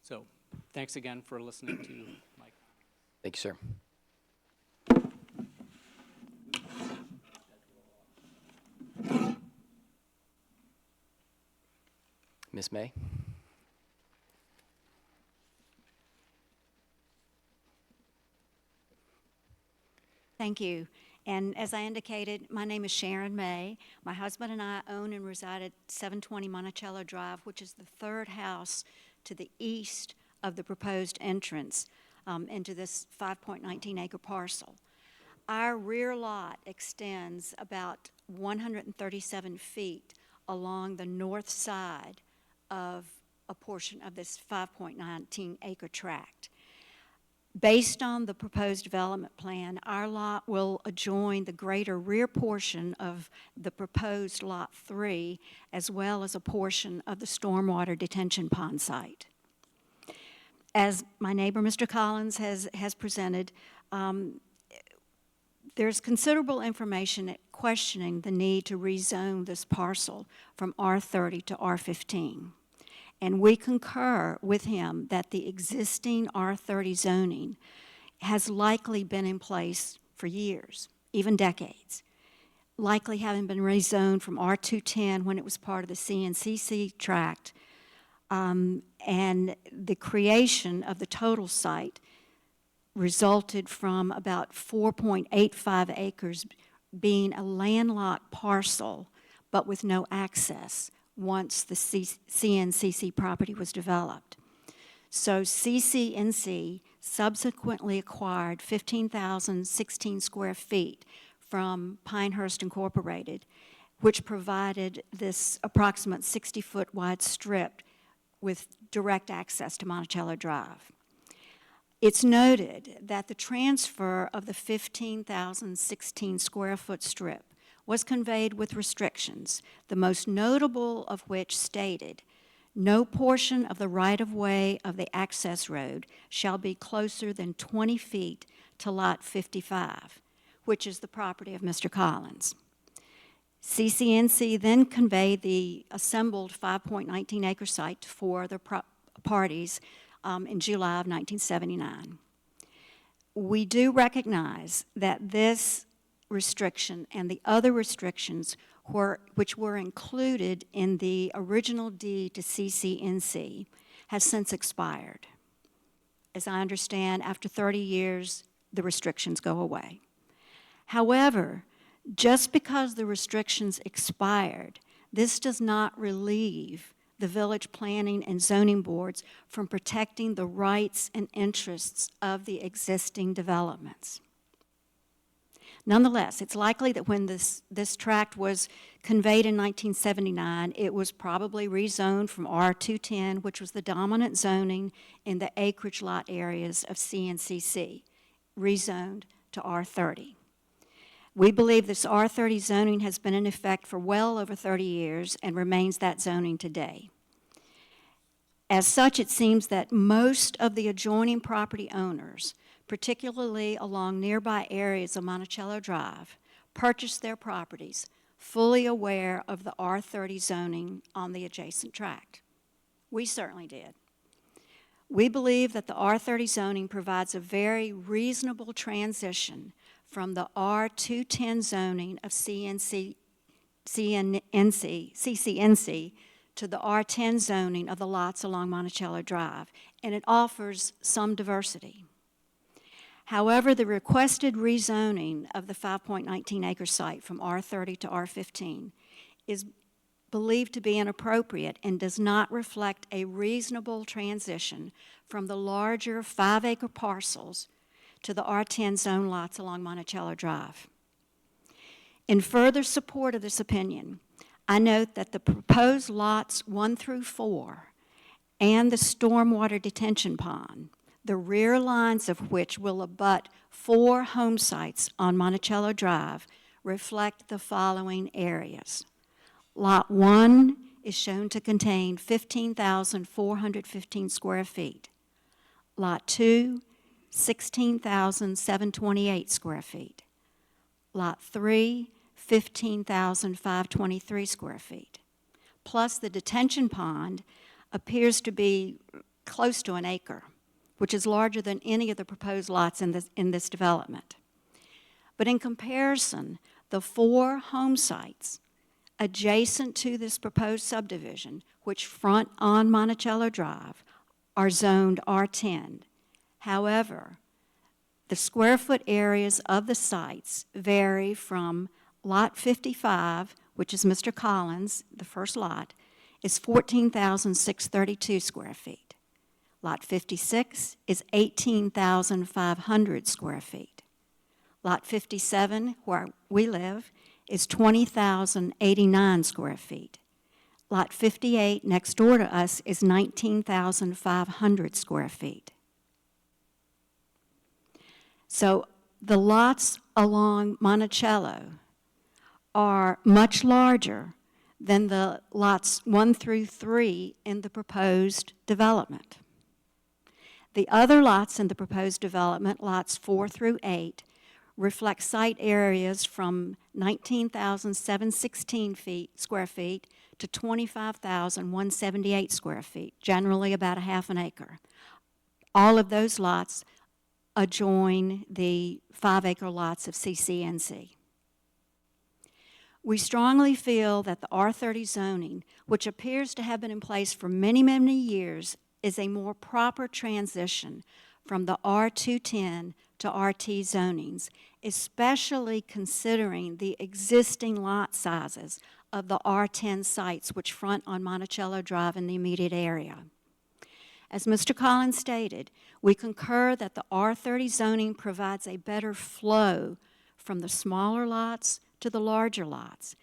So thanks again for listening to my comments. Thank you, sir. Ms. May? Thank you. And as I indicated, my name is Sharon May. My husband and I own and reside at 720 Monticello Drive, which is the third house to the east of the proposed entrance into this 5.19 acre parcel. Our rear lot extends about 137 feet along the north side of a portion of this 5.19 acre tract. Based on the proposed development plan, our lot will adjoin the greater rear portion of the proposed Lot 3, as well as a portion of the stormwater detention pond site. As my neighbor, Mr. Collins, has presented, there's considerable information questioning the need to rezone this parcel from R30 to R15. And we concur with him that the existing R30 zoning has likely been in place for years, even decades, likely having been rezoned from R210 when it was part of the CNCC tract, and the creation of the total site resulted from about 4.85 acres being a landlocked parcel, but with no access once the CNCC property was developed. So CCNC subsequently acquired 15,016 square feet from Pinehurst Incorporated, which provided this approximate 60-foot wide strip with direct access to Monticello Drive. It's noted that the transfer of the 15,016 square foot strip was conveyed with restrictions, the most notable of which stated, "No portion of the right-of-way of the access road shall be closer than 20 feet to Lot 55, which is the property of Mr. Collins." CCNC then conveyed the assembled 5.19 acre site for the parties in July of 1979. We do recognize that this restriction and the other restrictions which were included in the original deed to CCNC has since expired. As I understand, after 30 years, the restrictions go away. However, just because the restrictions expired, this does not relieve the village planning and zoning boards from protecting the rights and interests of the existing developments. Nonetheless, it's likely that when this tract was conveyed in 1979, it was probably rezoned from R210, which was the dominant zoning in the acreage lot areas of CNCC, rezoned to R30. We believe this R30 zoning has been in effect for well over 30 years and remains that zoning today. As such, it seems that most of the adjoining property owners, particularly along nearby areas of Monticello Drive, purchased their properties fully aware of the R30 zoning on the adjacent tract. We certainly did. We believe that the R30 zoning provides a very reasonable transition from the R210 zoning of CCNC to the R10 zoning of the lots along Monticello Drive, and it offers some diversity. However, the requested rezoning of the 5.19 acre site from R30 to R15 is believed to be inappropriate and does not reflect a reasonable transition from the larger 5-acre parcels to the R10 zone lots along Monticello Drive. In further support of this opinion, I note that the proposed lots 1 through 4 and the stormwater detention pond, the rear lines of which will abut 4 home sites on Monticello Drive, reflect the following areas. Lot 1 is shown to contain 15,415 square feet. Lot 2, 16,728 square feet. Lot 3, 15,523 square feet. Plus the detention pond appears to be close to an acre, which is larger than any of the proposed lots in this development. But in comparison, the 4 home sites adjacent to this proposed subdivision, which front on Monticello Drive, are zoned R10. However, the square foot areas of the sites vary from Lot 55, which is Mr. Collins, the first lot, is 14,632 square feet. Lot 56 is 18,500 square feet. Lot 57, where we live, is 20,089 square feet. Lot 58, next door to us, is 19,500 square feet. So the lots along Monticello are much larger than the lots 1 through 3 in the proposed development. The other lots in the proposed development, lots 4 through 8, reflect site areas from 19,716 square feet to 25,178 square feet, generally about a half an acre. All of those lots adjoin the 5-acre lots of CCNC. We strongly feel that the R30 zoning, which appears to have been in place for many, many years, is a more proper transition from the R210 to RT zonings, especially considering the existing lot sizes of the R10 sites which front on Monticello Drive in the immediate area. As Mr. Collins stated, we concur that the R30 zoning provides a better flow from the smaller lots to the larger lots,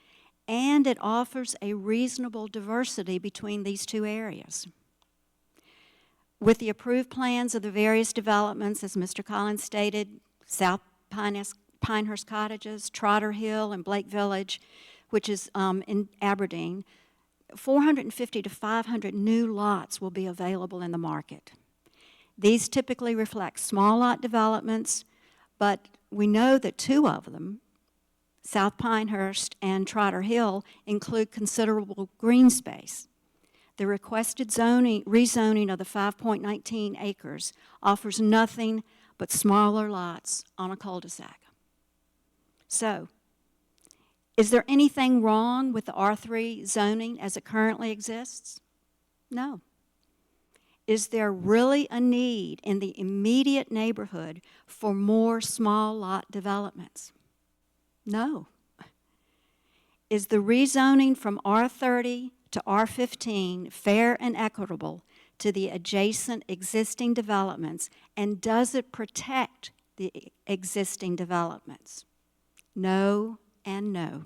and it offers a reasonable diversity between these two areas. With the approved plans of the various developments, as Mr. Collins stated, South Pinehurst Cottages, Trotter Hill, and Blake Village, which is in Aberdeen, 450 to 500 new lots will be available in the market. These typically reflect small lot developments, but we know that 2 of them, South Pinehurst and Trotter Hill, include considerable green space. The requested rezoning of the 5.19 acres offers nothing but smaller lots on a cul-de-sac. So, is there anything wrong with the R3 zoning as it currently exists? No. Is there really a need in the immediate neighborhood for more small lot developments? No. Is the rezoning from R30 to R15 fair and equitable to the adjacent existing developments, and does it protect the existing developments? No and no.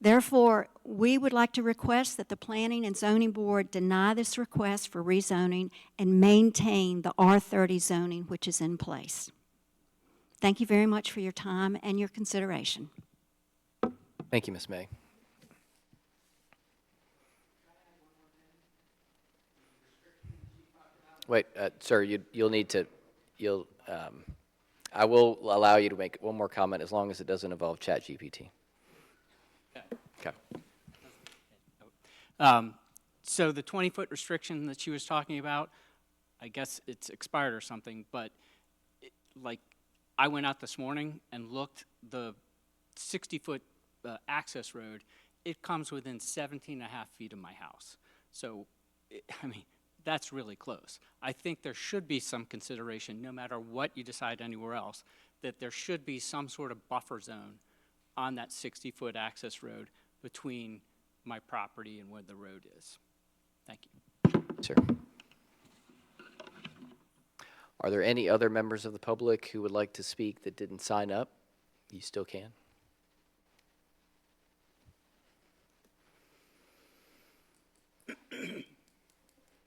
Therefore, we would like to request that the Planning and Zoning Board deny this request for rezoning and maintain the R30 zoning which is in place. Thank you very much for your time and your consideration. Thank you, Ms. May. Wait, sir, you'll need to, I will allow you to make one more comment as long as it doesn't involve ChatGPT. Okay. So the 20-foot restriction that she was talking about, I guess it's expired or something, but I went out this morning and looked, the 60-foot access road, it comes within 17 and a half feet of my house. So, that's really close. I think there should be some consideration, no matter what you decide anywhere else, that there should be some sort of buffer zone on that 60-foot access road between my property and where the road is. Thank you. Sir. Are there any other members of the public who would like to speak that didn't sign up? You still can.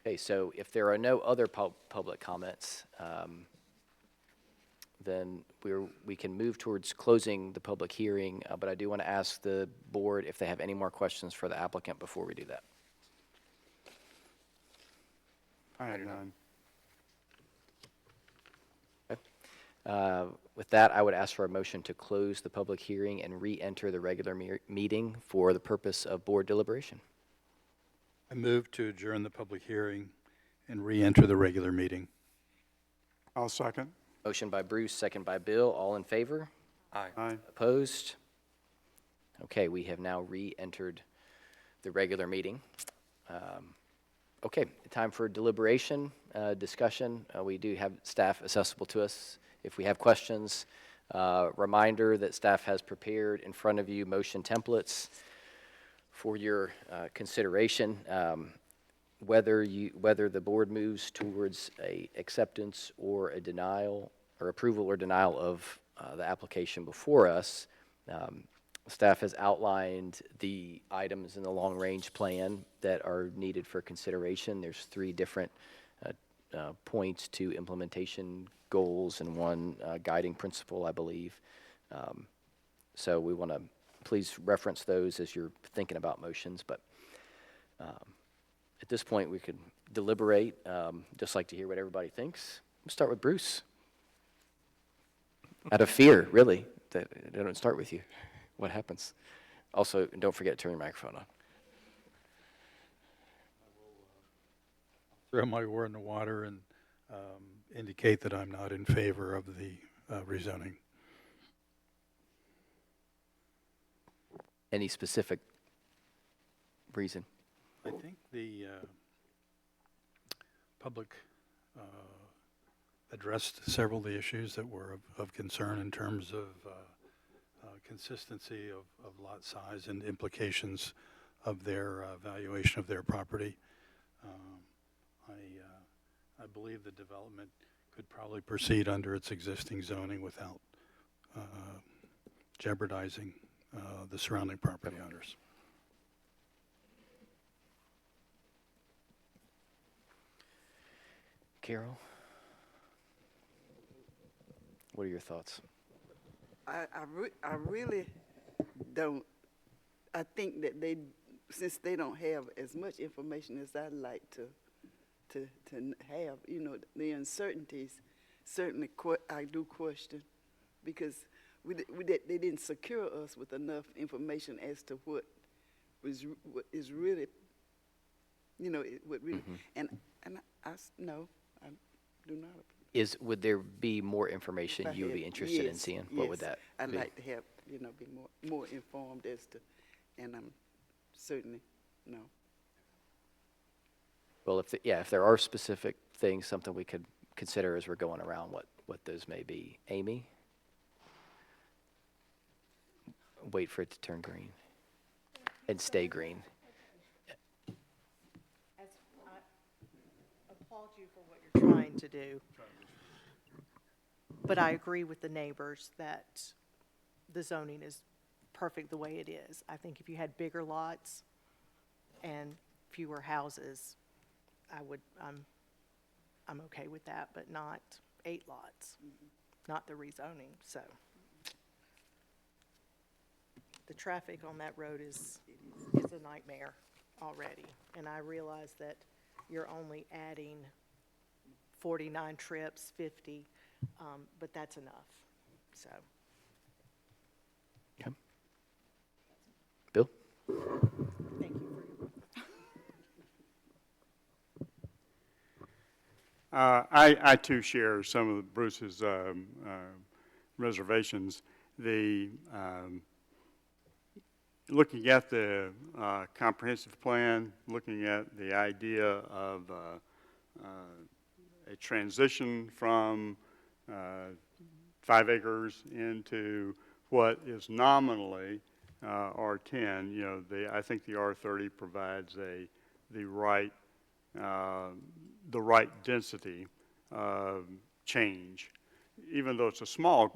Okay, so if there are no other public comments, then we can move towards closing the public hearing, but I do want to ask the board if they have any more questions for the applicant before we do that. I have none. With that, I would ask for a motion to close the public hearing and re-enter the regular meeting for the purpose of board deliberation. I move to adjourn the public hearing and re-enter the regular meeting. I'll second. Motion by Bruce, second by Bill. All in favor? Aye. Aye. Opposed? Okay, we have now re-entered the regular meeting. Okay, time for deliberation, discussion. We do have staff accessible to us if we have questions. Reminder that staff has prepared in front of you motion templates for your consideration. Whether the board moves towards a acceptance or a denial, or approval or denial of the application before us, Staff has outlined the items in the long-range plan that are needed for consideration. There's 3 different points to implementation goals and 1 guiding principle, I believe. So we want to please reference those as you're thinking about motions, but at this point, we could deliberate. Just like to hear what everybody thinks. We'll start with Bruce. Out of fear, really, that they don't start with you. What happens? Also, don't forget to turn your microphone on. Throw my oar in the water and indicate that I'm not in favor of the rezoning. Any specific reason? I think the public addressed several of the issues that were of concern in terms of consistency of lot size and implications of their valuation of their property. I believe the development could probably proceed under its existing zoning without jeopardizing the surrounding property owners. Carol? What are your thoughts? I really don't, I think that since they don't have as much information as I'd like to have, you know, the uncertainties, certainly I do question, because they didn't secure us with enough information as to what is really, you know, what really, and no, I do not. Would there be more information you would be interested in seeing? What would that be? I'd like to have, you know, be more informed as to, and I'm certainly, no. Well, if there are specific things, something we could consider as we're going around, what those may be. Amy? Wait for it to turn green and stay green. As I applaud you for what you're trying to do, but I agree with the neighbors that the zoning is perfect the way it is. I think if you had bigger lots and fewer houses, I'm okay with that, but not 8 lots, not the rezoning, so. The traffic on that road is a nightmare already, and I realize that you're only adding 49 trips, 50, but that's enough, so. Okay. Bill? Thank you for your. I too share some of Bruce's reservations. Looking at the comprehensive plan, looking at the idea of a transition from 5 acres into what is nominally R10, you know, I think the R30 provides the right density change, even though it's a small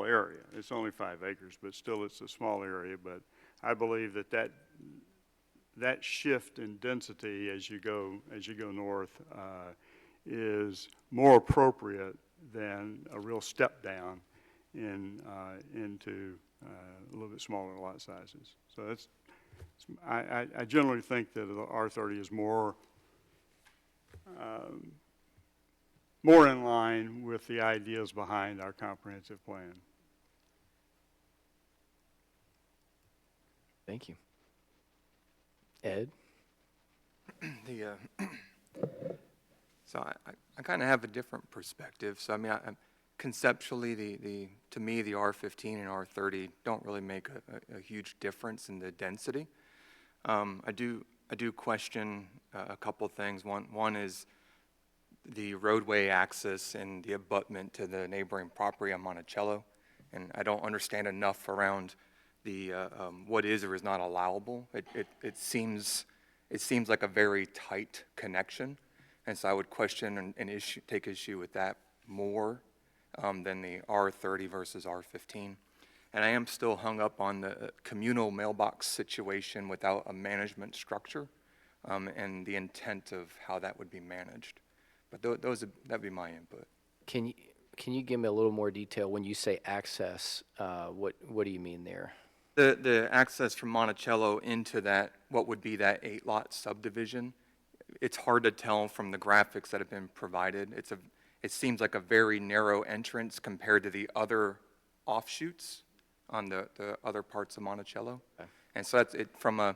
area. It's only 5 acres, but still it's a small area. But I believe that shift in density as you go north is more appropriate than a real step down into a little bit smaller lot sizes. So I generally think that the R30 is more in line with the ideas behind our comprehensive plan. Thank you. Ed? So I kind of have a different perspective. So I mean, conceptually, to me, the R15 and R30 don't really make a huge difference in the density. I do question a couple things. One is the roadway access and the abutment to the neighboring property on Monticello, and I don't understand enough around the what is or is not allowable. It seems like a very tight connection, and so I would question and take issue with that more than the R30 versus R15. And I am still hung up on the communal mailbox situation without a management structure, and the intent of how that would be managed. But that'd be my input. Can you give me a little more detail when you say access? What do you mean there? The access from Monticello into that, what would be that 8-lot subdivision, it's hard to tell from the graphics that have been provided. It seems like a very narrow entrance compared to the other offshoots on the other parts of Monticello. Okay. And so that's it, from a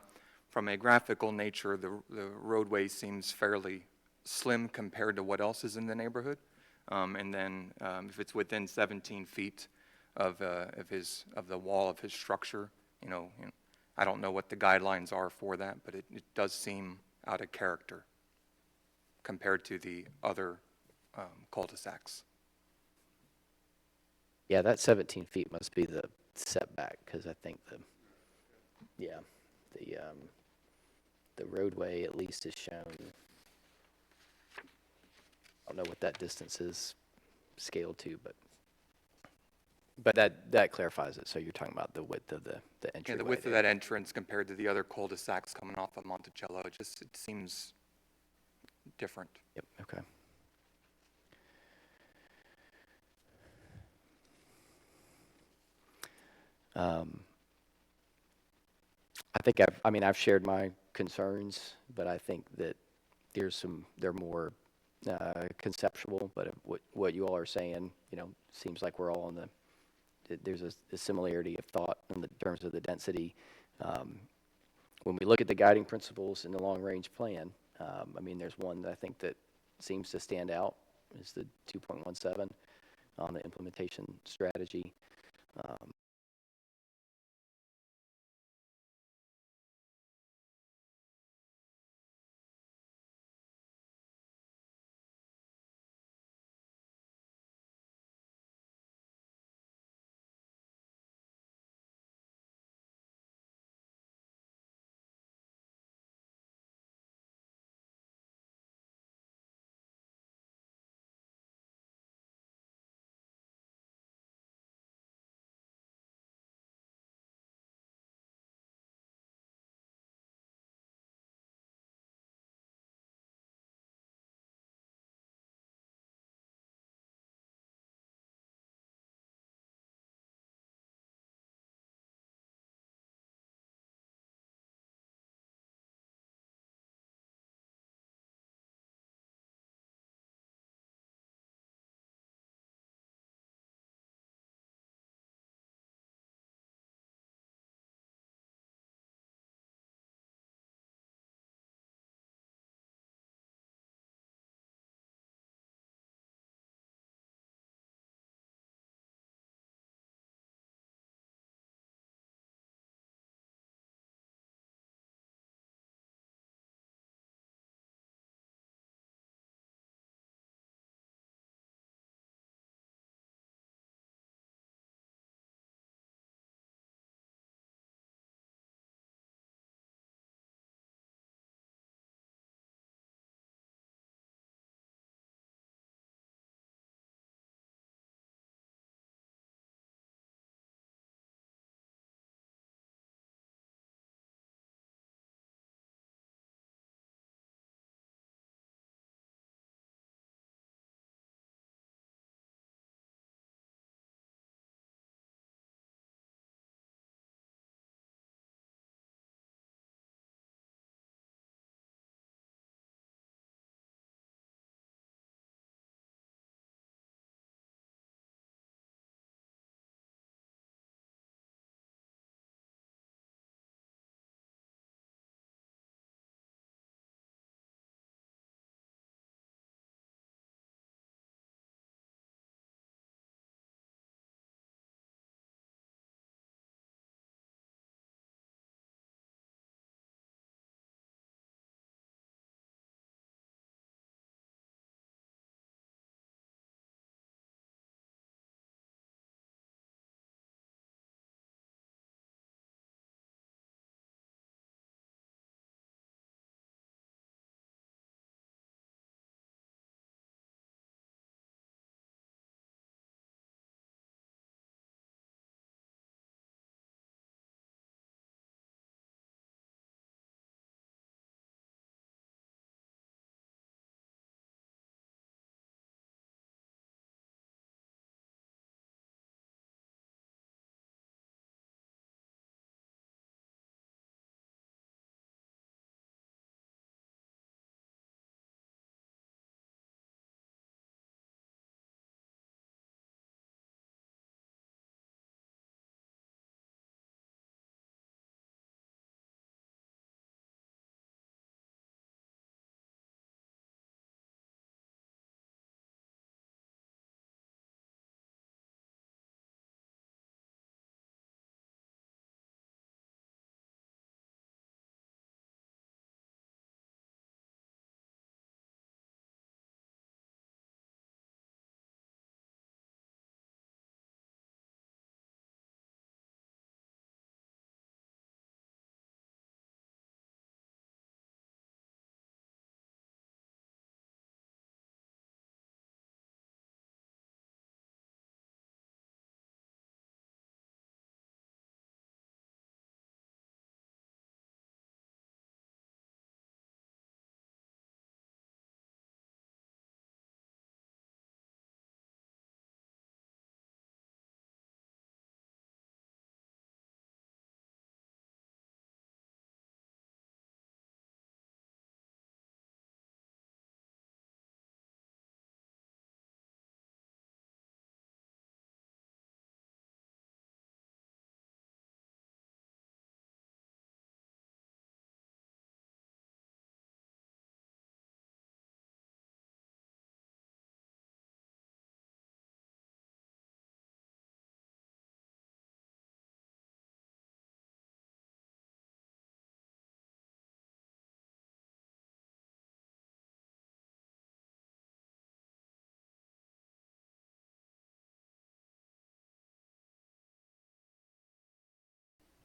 graphical nature, the roadway seems fairly slim compared to what else is in the neighborhood. And then if it's within 17 feet of the wall of his structure, I don't know what the guidelines are for that, but it does seem out of character compared to the other cul-de-sacs. Yeah, that 17 feet must be the setback, because I think the roadway at least is shown. I don't know what that distance is scaled to, but that clarifies it. So you're talking about the width of the entryway. Yeah, the width of that entrance compared to the other cul-de-sacs coming off of Monticello, it seems different. Yep, okay. I think I've shared my concerns, but I think that they're more conceptual, but what you all are saying, seems like we're all on there's a similarity of thought in the terms of the density. When we look at the guiding principles in the long-range plan, there's one that I think that seems to stand out, is the 2.17 on the implementation strategy.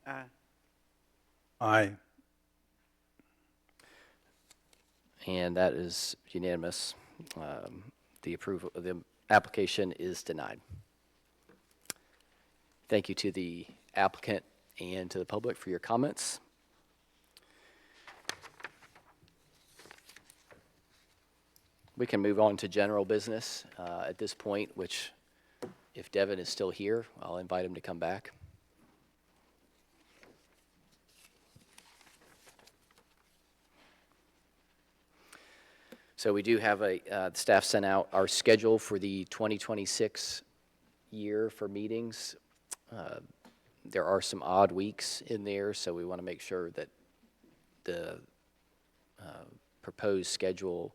Aye. Aye. And that is unanimous. The application is denied. Thank you to the applicant and to the public for your comments. We can move on to general business at this point, which, if Devin is still here, I'll invite him to come back. So we do have the staff sent out our schedule for the 2026 year for meetings. There are some odd weeks in there, so we want to make sure that the proposed schedule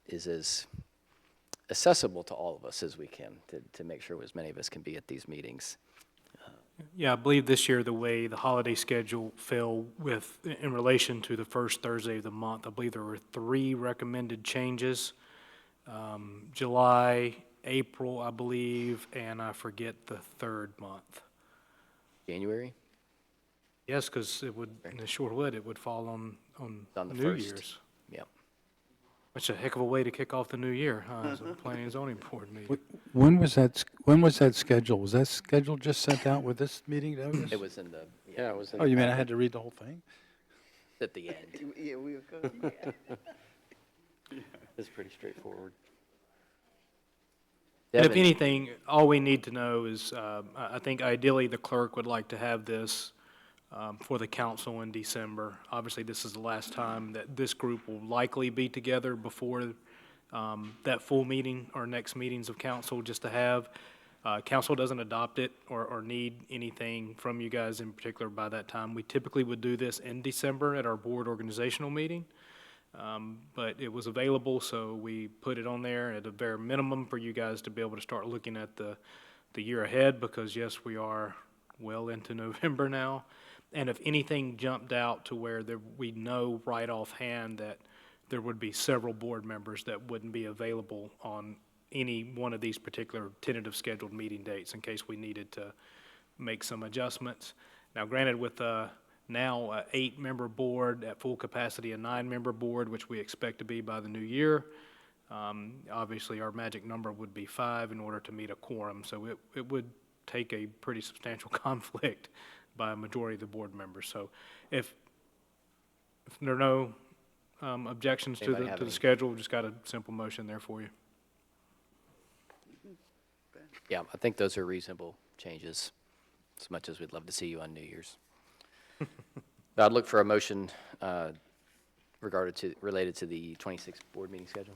is as accessible to all of us as we can, to make sure as many of us can be at these meetings. Yeah, I believe this year the way the holiday schedule fell in relation to the first Thursday of the month, I believe there were 3 recommended changes. July, April, I believe, and I forget the 3rd month. January? Yes, because it would, it sure would, it would fall on On the New 1st. Year's. Yep. Which is a heck of a way to kick off the new year, huh, as a planning and zoning board meeting. When was that scheduled? Was that schedule just sent out with this meeting notice? It was in the, Yeah, it was in Oh, you mean I had to read the whole thing? at the end. Yeah, we'll go, yeah. It's pretty straightforward. And if Devin, anything, all we need to know is, I think ideally the clerk would like to have this for the council in December. Obviously, this is the last time that this group will likely be together before that full meeting or next meetings of council, just to have. Council doesn't adopt it or need anything from you guys in particular by that time. We typically would do this in December at our board organizational meeting. But it was available, so we put it on there at a bare minimum for you guys to be able to start looking at the year ahead, because yes, we are well into November now. And if anything jumped out to where we know right offhand that there would be several board members that wouldn't be available on any one of these particular tentative scheduled meeting dates in case we needed to make some adjustments. Now granted, with now an 8-member board at full capacity, a 9-member board, which we expect to be by the new year. Obviously, our magic number would be 5 in order to meet a quorum, so it would take a pretty substantial conflict by a majority of the board members. So if there are no objections to Anybody have the any? schedule, just got a simple motion there for you. Yeah, I think those are reasonable changes, as much as we'd love to see you on New Year's. I'd look for a motion related to the 26th board meeting schedule.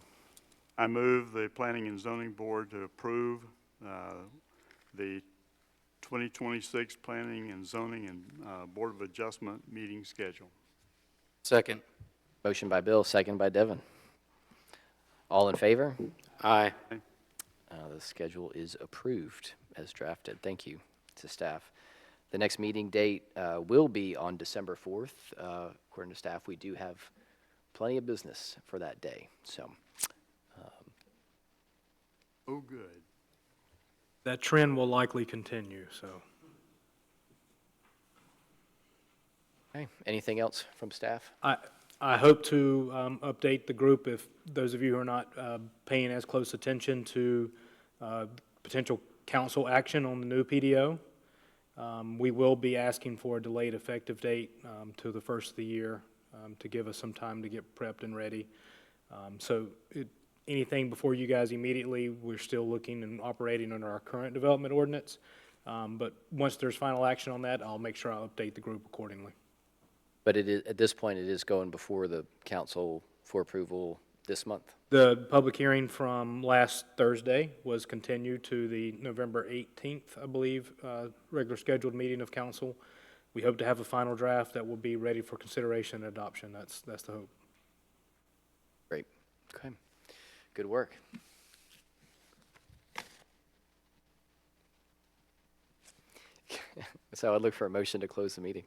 I move the Planning and Zoning Board to approve the 2026 Planning and Zoning and Board of Adjustment meeting schedule. Second. Motion by Bill, second by Devin. All in favor? Aye. The schedule is approved as drafted. Thank you to staff. The next meeting date will be on December 4th. According to staff, we do have plenty of business for that day, so. Oh, good. That trend will likely continue, so. Okay, anything else from staff? I hope to update the group, if those of you who are not paying as close attention to potential council action on the new PDO. We will be asking for a delayed effective date to the first of the year to give us some time to get prepped and ready. So anything before you guys immediately, we're still looking and operating under our current development ordinance. But once there's final action on that, I'll make sure I'll update the group accordingly. But it is, at this point, it is going before the council for approval this month. The public hearing from last Thursday was continued to the November 18th, I believe, regular scheduled meeting of council. We hope to have a final draft that will be ready for consideration and adoption. That's the hope. Great, okay, good work. So I'd look for a motion to close the meeting.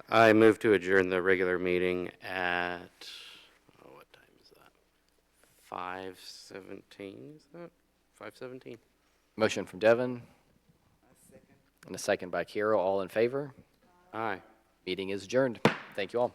I move to adjourn the regular meeting at, what time is that? 5:17, is that? 5:17? Motion from Devin, And a second by Carol. All in favor? Aye. Meeting is adjourned. Thank you all.